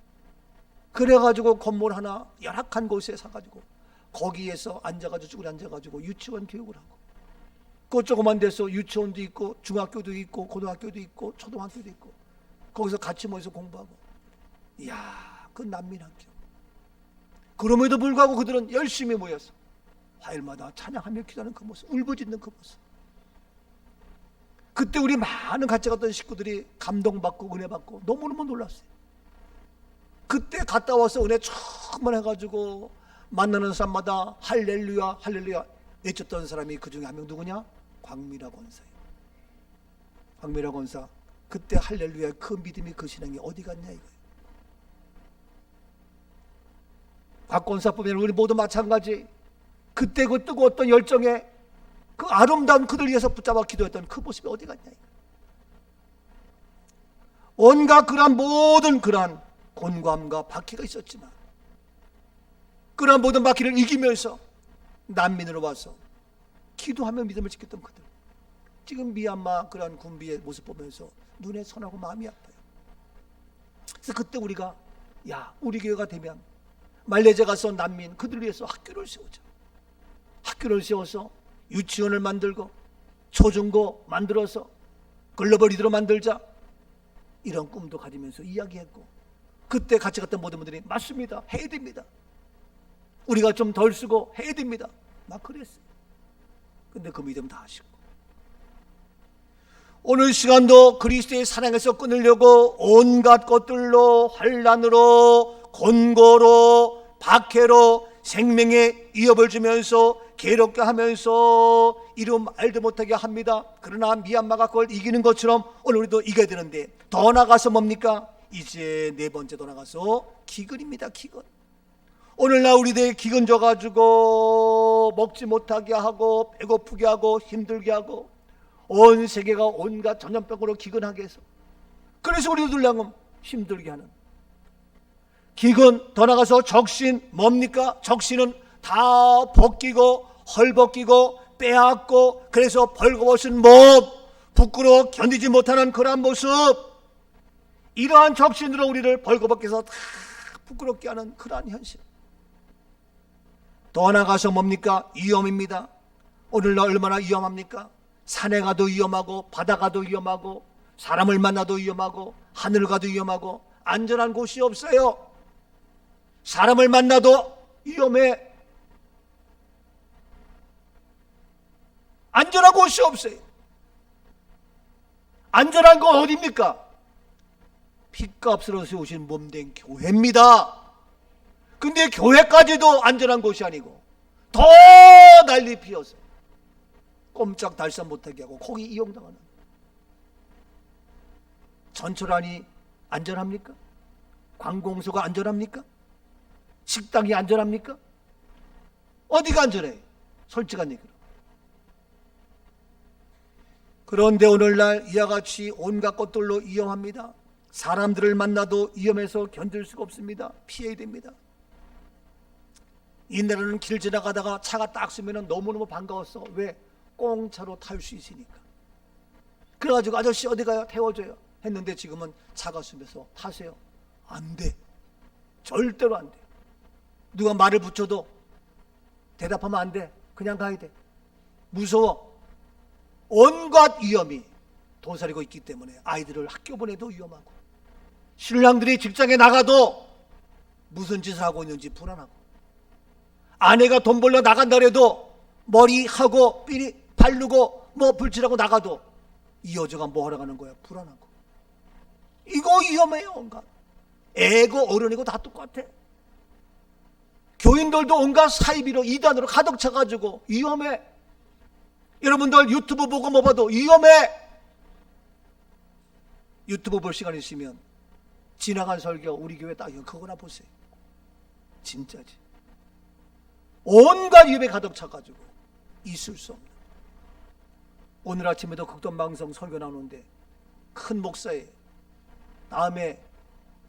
그래가지고 건물 하나 열악한 곳에 사가지고 거기에서 앉아가지고 쭈그리 앉아가지고 유치원 교육을 하고 그 조그만 데서 유치원도 있고 중학교도 있고 고등학교도 있고 초등학교도 있고 거기서 같이 모여서 공부하고 이야 그 난민학교. 그럼에도 불구하고 그들은 열심히 모여서 화요일마다 찬양하며 기도하는 그 모습, 울부짖는 그 모습. 그때 우리 많은 같이 갔던 식구들이 감동받고 은혜받고 너무너무 놀랐어요. 그때 갔다 와서 은혜 충만해가지고 만나는 사람마다 할렐루야 할렐루야 외쳤던 사람이 그 중에 한 명 누구냐? 광미라 권사예요. 광미라 권사 그때 할렐루야 그 믿음이 그 신앙이 어디 갔냐 이거예요. 박 권사뿐만 우리 모두 마찬가지. 그때 그 뜨거웠던 열정에 그 아름다운 그들 위해서 붙잡아 기도했던 그 모습이 어디 갔냐 이거예요. 온갖 그러한 모든 그러한 곤고함과 박해가 있었지만 그러한 모든 박해를 이기면서 난민으로 와서 기도하며 믿음을 지켰던 그들. 지금 미얀마 그러한 군비의 모습 보면서 눈에 선하고 마음이 아파요. 그래서 그때 우리가 야 우리 교회가 되면 말레이시아 가서 난민 그들 위해서 학교를 세우자. 학교를 세워서 유치원을 만들고 초중고 만들어서 글로벌 리더로 만들자. 이런 꿈도 가지면서 이야기했고 그때 같이 갔던 모든 분들이 맞습니다. 해야 됩니다. 우리가 좀 덜 쓰고 해야 됩니다. 막 그랬어요. 근데 그 믿음 다 하시고 오늘 시간도 그리스도의 사랑에서 끊으려고 온갖 것들로 환난으로 곤고로 박해로 생명의 위협을 주면서 괴롭게 하면서 이루 말도 못하게 합니다. 그러나 미얀마가 그걸 이기는 것처럼 오늘 우리도 이겨야 되는데 더 나가서 뭡니까? 이제 네 번째 더 나가서 기근입니다. 기근. 오늘날 우리들 기근 져가지고 먹지 못하게 하고 배고프게 하고 힘들게 하고 온 세계가 온갖 전염병으로 기근하게 해서 그래서 우리들 랑은 힘들게 하는 기근. 더 나가서 적신. 뭡니까? 적신은 다 벗기고 헐벗기고 빼앗고 그래서 벌거벗은 몸 부끄러워 견디지 못하는 그러한 모습. 이러한 적신으로 우리를 벌거벗게 해서 다 부끄럽게 하는 그러한 현실. 더 나가서 뭡니까? 위험입니다. 오늘날 얼마나 위험합니까? 산에 가도 위험하고 바다 가도 위험하고 사람을 만나도 위험하고 하늘 가도 위험하고 안전한 곳이 없어요. 사람을 만나도 위험해. 안전한 곳이 없어요. 안전한 건 어디입니까? 피값으로 세우신 몸된 교회입니다. 근데 교회까지도 안전한 곳이 아니고 더 난리 피어서 꼼짝달싹 못하게 하고 거기 이용당하는. 전철안이 안전합니까? 관공서가 안전합니까? 식당이 안전합니까? 어디가 안전해? 솔직한 얘기로. 그런데 오늘날 이와 같이 온갖 것들로 위험합니다. 사람들을 만나도 위험해서 견딜 수가 없습니다. 피해야 됩니다. 옛날에는 길 지나가다가 차가 딱 쓰면 너무너무 반가웠어. 왜? 공짜로 탈 수 있으니까. 그래가지고 아저씨 어디 가요? 태워줘요 했는데 지금은 차가 쓰면서 타세요. 안 돼. 절대로 안 돼. 누가 말을 붙여도 대답하면 안 돼. 그냥 가야 돼. 무서워. 온갖 위험이 도사리고 있기 때문에 아이들을 학교 보내도 위험하고 신랑들이 직장에 나가도 무슨 짓을 하고 있는지 불안하고 아내가 돈 벌러 나간다 해도 머리하고 삐리 바르고 뭐 불칠하고 나가도 이 여자가 뭐 하러 가는 거야? 불안하고. 이거 위험해요. 온갖 애고 어른이고 다 똑같아. 교인들도 온갖 사이비로 이단으로 가득 차가지고 위험해. 여러분들 유튜브 보고 뭐 봐도 위험해. 유튜브 볼 시간 있으면 지나간 설교 우리 교회 딱 그거나 보세요. 진짜지. 온갖 위협에 가득 차가지고 있을 수 없는, 오늘 아침에도 극동방송 설교 나오는데 큰 목사의 다음에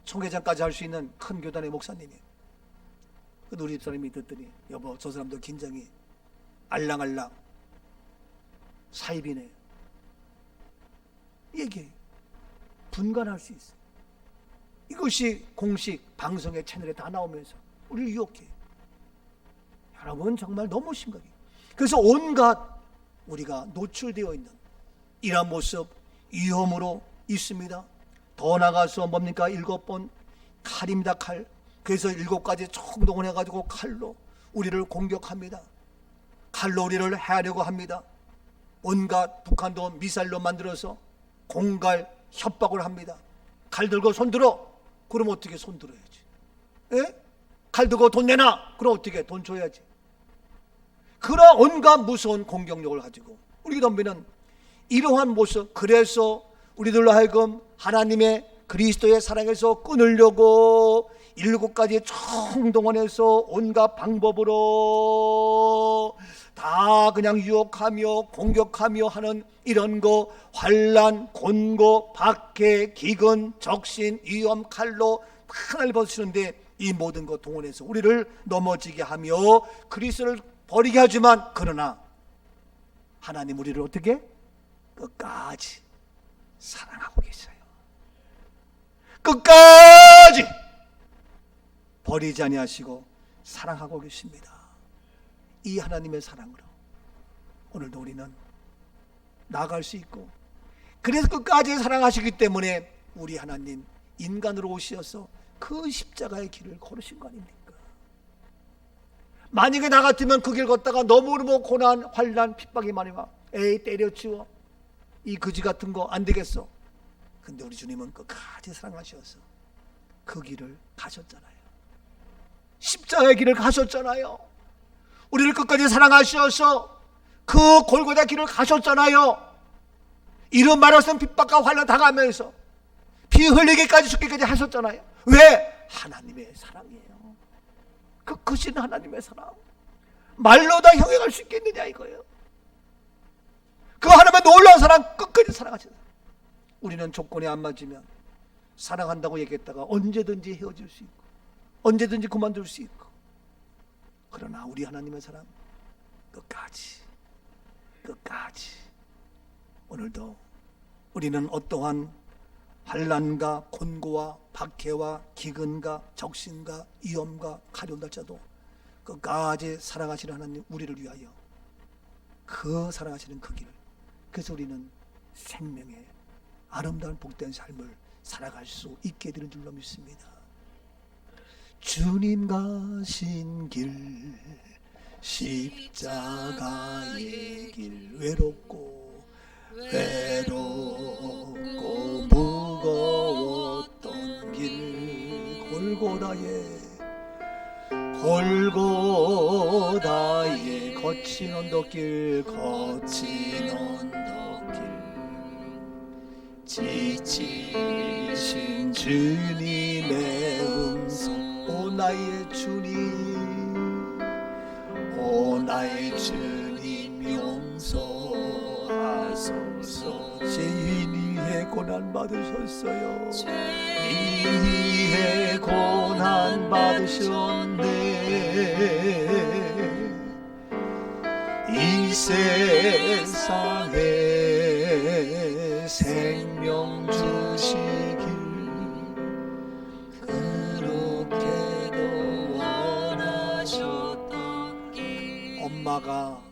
총회장까지 할 수 있는 큰 교단의 목사님이, 우리 집사람이 듣더니 여보 저 사람도 긴장이 알랑알랑 사입이네 얘기해. 분간할 수 있어. 이것이 공식 방송의 채널에 다 나오면서 우리를 유혹해. 여러분 정말 너무 심각해. 그래서 온갖 우리가 노출되어 있는 이러한 모습 위험으로 있습니다. 더 나가서 뭡니까? 7번 칼입니다. 칼. 그래서 7가지 총동원해가지고 칼로 우리를 공격합니다. 칼로 우리를 해하려고 합니다. 온갖 북한도 미사일로 만들어서 공갈 협박을 합니다. 칼 들고 손 들어. 그럼 어떻게 손 들어야지? 에? 칼 들고 돈 내놔. 그럼 어떻게 돈 줘야지? 그런 온갖 무서운 공격력을 가지고 우리 덤비는 이러한 모습, 그래서 우리들로 하여금 하나님의 그리스도의 사랑에서 끊으려고 7가지 총동원해서 온갖 방법으로 다 그냥 유혹하며 공격하며 하는 이런 거, 환난, 곤고, 박해, 기근, 적신, 위험, 칼로 하나를 벗으시는데 이 모든 것 동원해서 우리를 넘어지게 하며 그리스도를 버리게 하지만, 그러나 하나님 우리를 어떻게? 끝까지 사랑하고 계셔요. 끝까지 버리지 아니하시고 사랑하고 계십니다. 이 하나님의 사랑으로 오늘도 우리는 나아갈 수 있고, 그래서 끝까지 사랑하시기 때문에 우리 하나님 인간으로 오셔서 그 십자가의 길을 걸으신 거 아닙니까? 만약에 나 같으면 그 길 걷다가 너무너무 고난, 환난, 핍박이 많이 와. 에이 때려치워, 이 거지 같은 거 안 되겠어. 근데 우리 주님은 끝까지 사랑하셔서 그 길을 가셨잖아요. 십자가의 길을 가셨잖아요. 우리를 끝까지 사랑하셔서 그 골고다 길을 가셨잖아요. 이런 말없는 핍박과 환난 당하면서 피 흘리기까지 죽기까지 하셨잖아요. 왜? 하나님의 사랑이에요. 그 크신 하나님의 사랑, 말로 다 형용할 수 있겠느냐 이거예요. 그 하나님의 놀라운 사랑, 끝까지 사랑하시는. 우리는 조건이 안 맞으면 사랑한다고 얘기했다가 언제든지 헤어질 수 있고 언제든지 그만둘 수 있고, 그러나 우리 하나님의 사랑 끝까지 오늘도 우리는 어떠한 환난과 곤고와 박해와 기근과 적신과 위험과 가려운 날짜도 끝까지 사랑하시는 하나님 우리를 위하여 그 사랑하시는 그 길을, 그래서 우리는 생명의 아름다운 복된 삶을 살아갈 수 있게 되는 줄로 믿습니다. 주님 가신 길, 십자가의 길, 외롭고 무거웠던 길, 골고다의 거친 언덕길, 지치신 주님의 음성, 오 나의 주님, 오 나의 주님 용서하소서. 죄인 위해 고난 받으셨어요. 죄인 위해 고난 받으셨네. 이 세상에 생명 주시길 그렇게도 원하셨던 길. 엄마가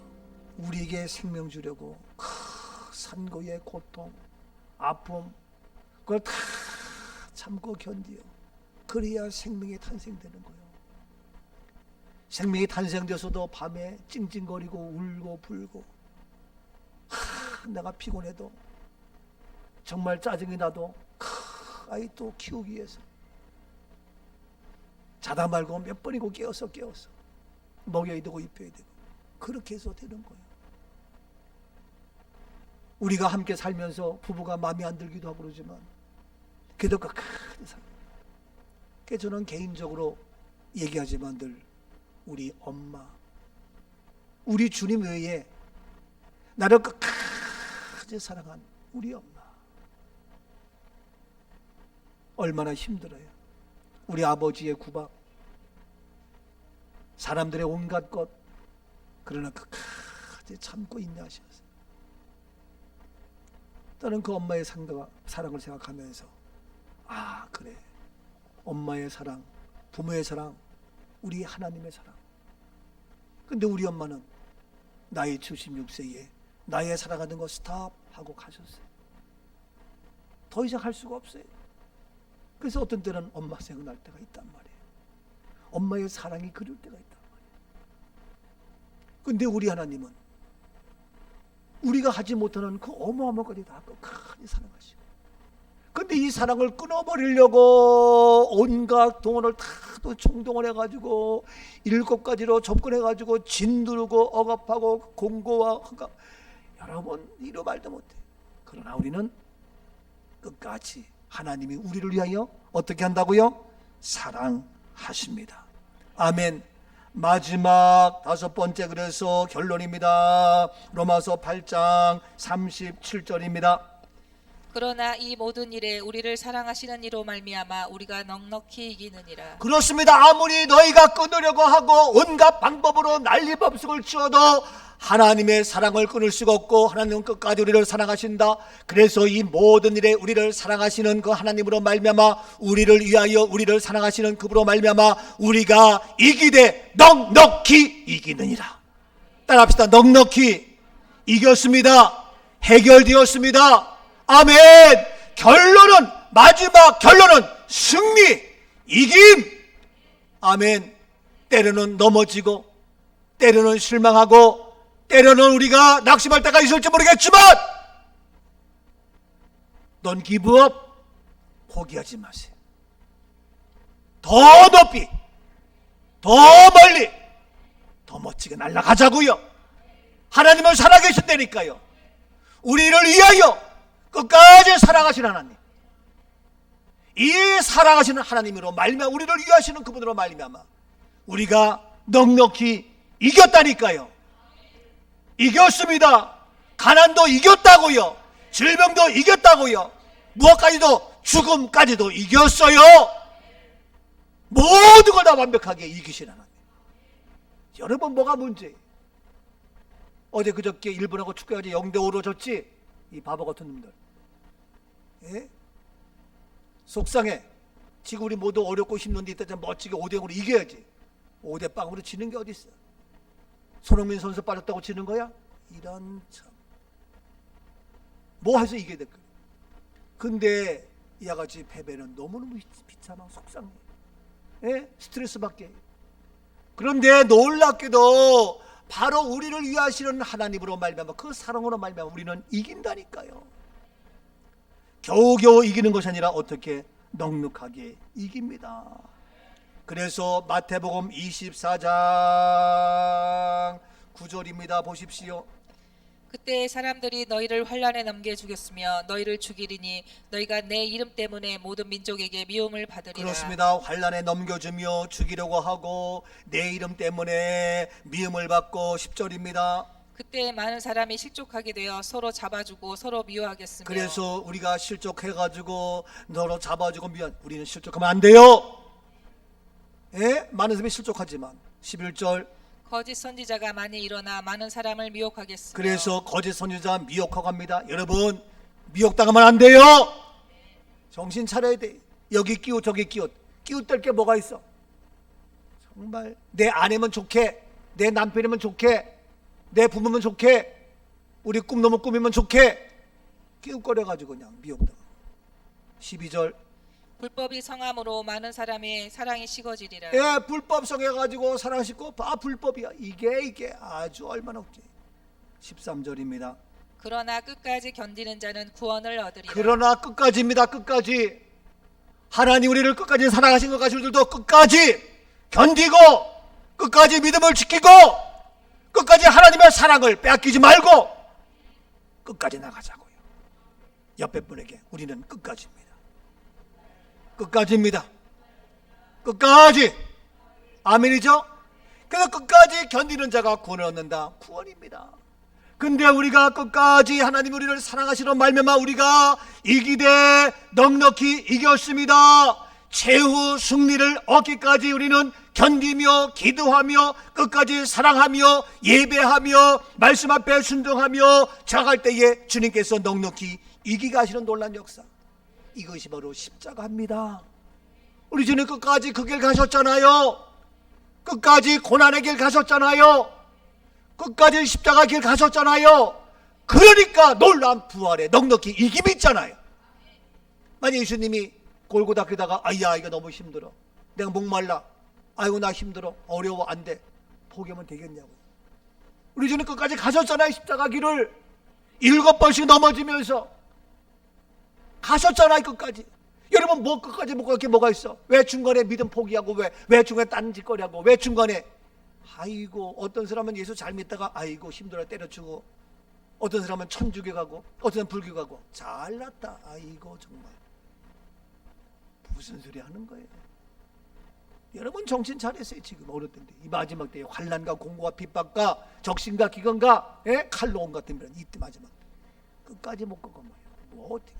우리에게 생명 주려고 그 산고의 고통, 아픔, 그걸 다 참고 견디어 그래야 생명이 탄생되는 거예요. 생명이 탄생돼서도 밤에 찡찡거리고 울고 불고, 내가 피곤해도 정말 짜증이 나도 아이 또 키우기 위해서 자다 말고 몇 번이고 깨워서 먹여야 되고 입혀야 되고, 그렇게 해서 되는 거예요. 우리가 함께 살면서 부부가 마음에 안 들기도 하고 그러지만 그래도 끝까지 삽니다. 그래서 저는 개인적으로 얘기하지만 늘 우리 엄마, 우리 주님 외에 나를 끝까지 사랑한 우리 엄마. 얼마나 힘들어요. 우리 아버지의 구박, 사람들의 온갖 것, 그러나 끝까지 참고 인내하셨어요. 저는 그 엄마의 사랑을 생각하면서 아 그래, 엄마의 사랑, 부모의 사랑, 우리 하나님의 사랑. 근데 우리 엄마는 나이 76세에 나의 사랑하는 거 스탑하고 가셨어요. 더 이상 할 수가 없어요. 그래서 어떤 때는 엄마 생각날 때가 있단 말이에요. 엄마의 사랑이 그리울 때가 있단 말이에요. 근데 우리 하나님은 우리가 하지 못하는 그 어마어마한 것까지 다 끝까지 사랑하시고, 근데 이 사랑을 끊어버리려고 온갖 동원을 다 또 총동원해가지고 7가지로 접근해가지고 진두르고 억압하고 공고와 허가, 여러분 이루 말도 못해. 그러나 우리는 끝까지 하나님이 우리를 위하여 어떻게 한다고요? 사랑하십니다. 아멘. 마지막 5번째, 그래서 결론입니다. 로마서 8장 37절입니다. 그러나 이 모든 일에 우리를 사랑하시는 이로 말미암아 우리가 넉넉히 이기느니라. 그렇습니다. 아무리 너희가 끊으려고 하고 온갖 방법으로 난리법석을 치어도 하나님의 사랑을 끊을 수가 없고, 하나님은 끝까지 우리를 사랑하신다. 그래서 이 모든 일에 우리를 사랑하시는 그 하나님으로 말미암아, 우리를 위하여 우리를 사랑하시는 그분으로 말미암아 우리가 이기되 넉넉히 이기느니라. 따라합시다. 넉넉히 이겼습니다. 해결되었습니다. 아멘. 결론은, 마지막 결론은 승리, 이김. 아멘. 때로는 넘어지고, 때로는 실망하고, 때로는 우리가 낙심할 때가 있을지 모르겠지만 넌 기브업, 포기하지 마세요. 더 높이, 더 멀리, 더 멋지게 날아가자고요. 하나님은 살아계신다니까요. 우리를 위하여 끝까지 사랑하시는 하나님, 이 사랑하시는 하나님으로 말미암아 우리를 위하시는 그분으로 말미암아 우리가 넉넉히 이겼다니까요. 이겼습니다. 가난도 이겼다고요. 질병도 이겼다고요. 무엇까지도, 죽음까지도 이겼어요. 모든 걸 다 완벽하게 이기신 하나님. 여러분 뭐가 문제예요? 어제 그저께 일본하고 축구해가지고 0대5로 졌지? 이 바보 같은 놈들. 예? 속상해. 지금 우리 모두 어렵고 힘든데 이따 좀 멋지게 5대0으로 이겨야지. 5대0으로 지는 게 어디 있어? 손흥민 선수 빠졌다고 지는 거야? 이런 참. 뭐 해서 이겨야 될 거야. 근데 이 아가씨 패배는 너무너무 비참하고 속상해. 예? 스트레스 받게. 그런데 놀랍게도 바로 우리를 위하시는 하나님으로 말미암아, 그 사랑으로 말미암아 우리는 이긴다니까요. 겨우겨우 이기는 것이 아니라 어떻게 넉넉하게 이깁니다. 그래서 마태복음 24장 9절입니다. 보십시오. 그때 사람들이 너희를 환란에 넘겨 죽였으며 너희를 죽이리니 너희가 내 이름 때문에 모든 민족에게 미움을 받으리라. 그렇습니다. 환란에 넘겨주며 죽이려고 하고 내 이름 때문에 미움을 받고 10절입니다. 그때 많은 사람이 실족하게 되어 서로 잡아주고 서로 미워하겠으며. 그래서 우리가 실족해가지고 너로 잡아주고 우리는 실족하면 안 돼요. 예? 많은 사람이 실족하지만 11절. 거짓 선지자가 많이 일어나 많은 사람을 미혹하겠으며. 그래서 거짓 선지자 미혹하고 합니다. 여러분 미혹당하면 안 돼요. 정신 차려야 돼. 여기 끼우 저기 끼우. 끼웃될 게 뭐가 있어? 정말 내 아내면 좋게, 내 남편이면 좋게, 내 부모면 좋게, 우리 꿈놈은 꿈이면 좋게 끼웃거려가지고 그냥 미혹당. 12절. 불법이 성함으로 많은 사람의 사랑이 식어지리라. 예, 불법 성해가지고 사랑 싣고 불법이야. 이게 아주 얼마나 웃겨. 13절입니다. 그러나 끝까지 견디는 자는 구원을 얻으리라. 그러나 끝까지입니다. 끝까지. 하나님 우리를 끝까지 사랑하신 것 같이 우리들도 끝까지 견디고 끝까지 믿음을 지키고 끝까지 하나님의 사랑을 빼앗기지 말고 끝까지 나가자고요. 옆에 분에게 우리는 끝까지입니다. 끝까지입니다. 끝까지. 아멘이죠? 그래서 끝까지 견디는 자가 구원을 얻는다. 구원입니다. 근데 우리가 끝까지 하나님 우리를 사랑하시는 말미암아 우리가 이기되 넉넉히 이겼습니다. 최후 승리를 얻기까지 우리는 견디며 기도하며 끝까지 사랑하며 예배하며 말씀 앞에 순종하며 자갈 때에 주님께서 넉넉히 이기게 하시는 놀라운 역사, 이것이 바로 십자가입니다. 우리 주님 끝까지 그 길 가셨잖아요. 끝까지 고난의 길 가셨잖아요. 끝까지 십자가 길 가셨잖아요. 그러니까 놀라운 부활에 넉넉히 이김이 있잖아요. 만약 예수님이 골고다 길다가 아야 이거 너무 힘들어, 내가 목말라, 아이고 나 힘들어, 어려워, 안 돼, 포기하면 되겠냐고. 우리 주님 끝까지 가셨잖아요. 십자가 길을 7번씩 넘어지면서 가셨잖아요. 끝까지. 여러분 뭐 끝까지 못 갈 게 뭐가 있어? 왜 중간에 믿음 포기하고, 왜 중간에 딴짓거리 하고, 왜 중간에 아이고, 어떤 사람은 예수 잘 믿다가 아이고 힘들어 때려치고, 어떤 사람은 천주교 가고, 어떤 사람은 불교 가고. 잘났다, 아이고 정말 무슨 소리 하는 거예요? 여러분 정신 차렸어요. 지금 어느 때인데 이 마지막 때에 환난과 공고와 핍박과 적신과 기근과 칼로 온 같은 면 이때 마지막 끝까지 못 가고 뭐 어떻게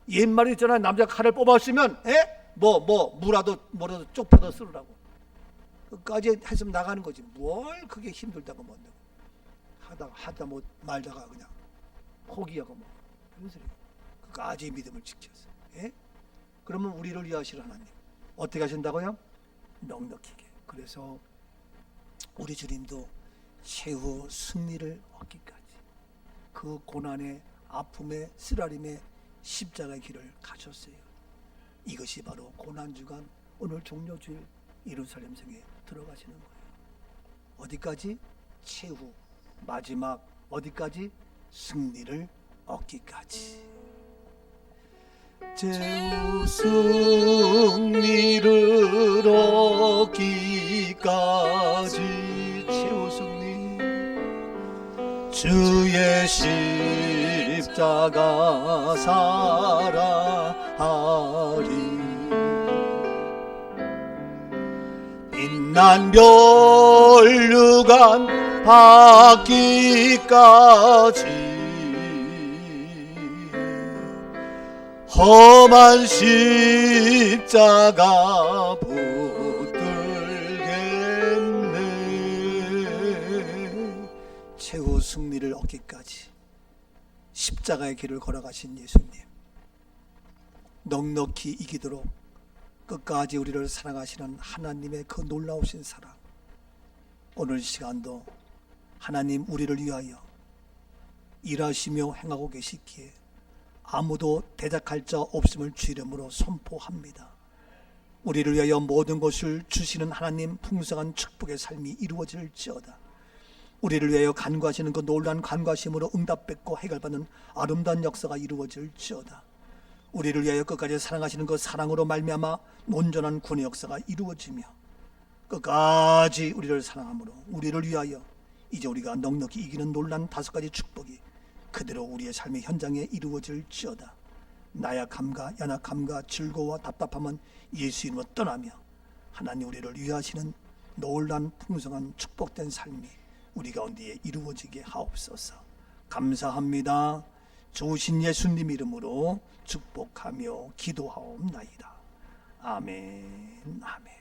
옛말에 있잖아요. 남자 칼을 뽑았으면 무라도 뭐라도 쪽파도 쓰라고. 끝까지 했으면 나가는 거지. 뭘 그게 힘들다고 뭔다고 하다 뭐 말다가 그냥 포기하고 뭐 그런 소리. 끝까지 믿음을 지켜서. 그러면 우리를 위하실 하나님 어떻게 하신다고요? 넉넉히게. 그래서 우리 주님도 최후 승리를 얻기까지 그 고난의 아픔의 쓰라림의 십자가의 길을 가셨어요. 이것이 바로 고난주간 오늘 종료주일 예루살렘 성에 들어가시는 거예요. 어디까지? 최후 마지막 어디까지? 승리를 얻기까지. 최후 승리를 얻기까지. 최후 승리 주의 십자가 사랑하리. 빛난 멸류관 받기까지 험한 십자가 붙들겠네. 최후 승리를 얻기까지 십자가의 길을 걸어가신 예수님, 넉넉히 이기도록 끝까지 우리를 사랑하시는 하나님의 그 놀라우신 사랑, 오늘 시간도 하나님 우리를 위하여 일하시며 행하고 계시기에 아무도 대적할 자 없음을 주 이름으로 선포합니다. 우리를 위하여 모든 것을 주시는 하나님 풍성한 축복의 삶이 이루어질지어다. 우리를 위하여 간구하시는 그 놀라운 간구하심으로 응답받고 해결받는 아름다운 역사가 이루어질지어다. 우리를 위하여 끝까지 사랑하시는 그 사랑으로 말미암아 온전한 구원의 역사가 이루어지며 끝까지 우리를 사랑함으로 우리를 위하여 이제 우리가 넉넉히 이기는 놀라운 5가지 축복이 그대로 우리의 삶의 현장에 이루어질지어다. 나약함과 연약함과 즐거움과 답답함은 예수 이름으로 떠나며 하나님 우리를 위하시는 놀라운 풍성한 축복된 삶이 우리 가운데에 이루어지게 하옵소서. 감사합니다. 좋으신 예수님 이름으로 축복하며 기도하옵나이다. 아멘. 아멘.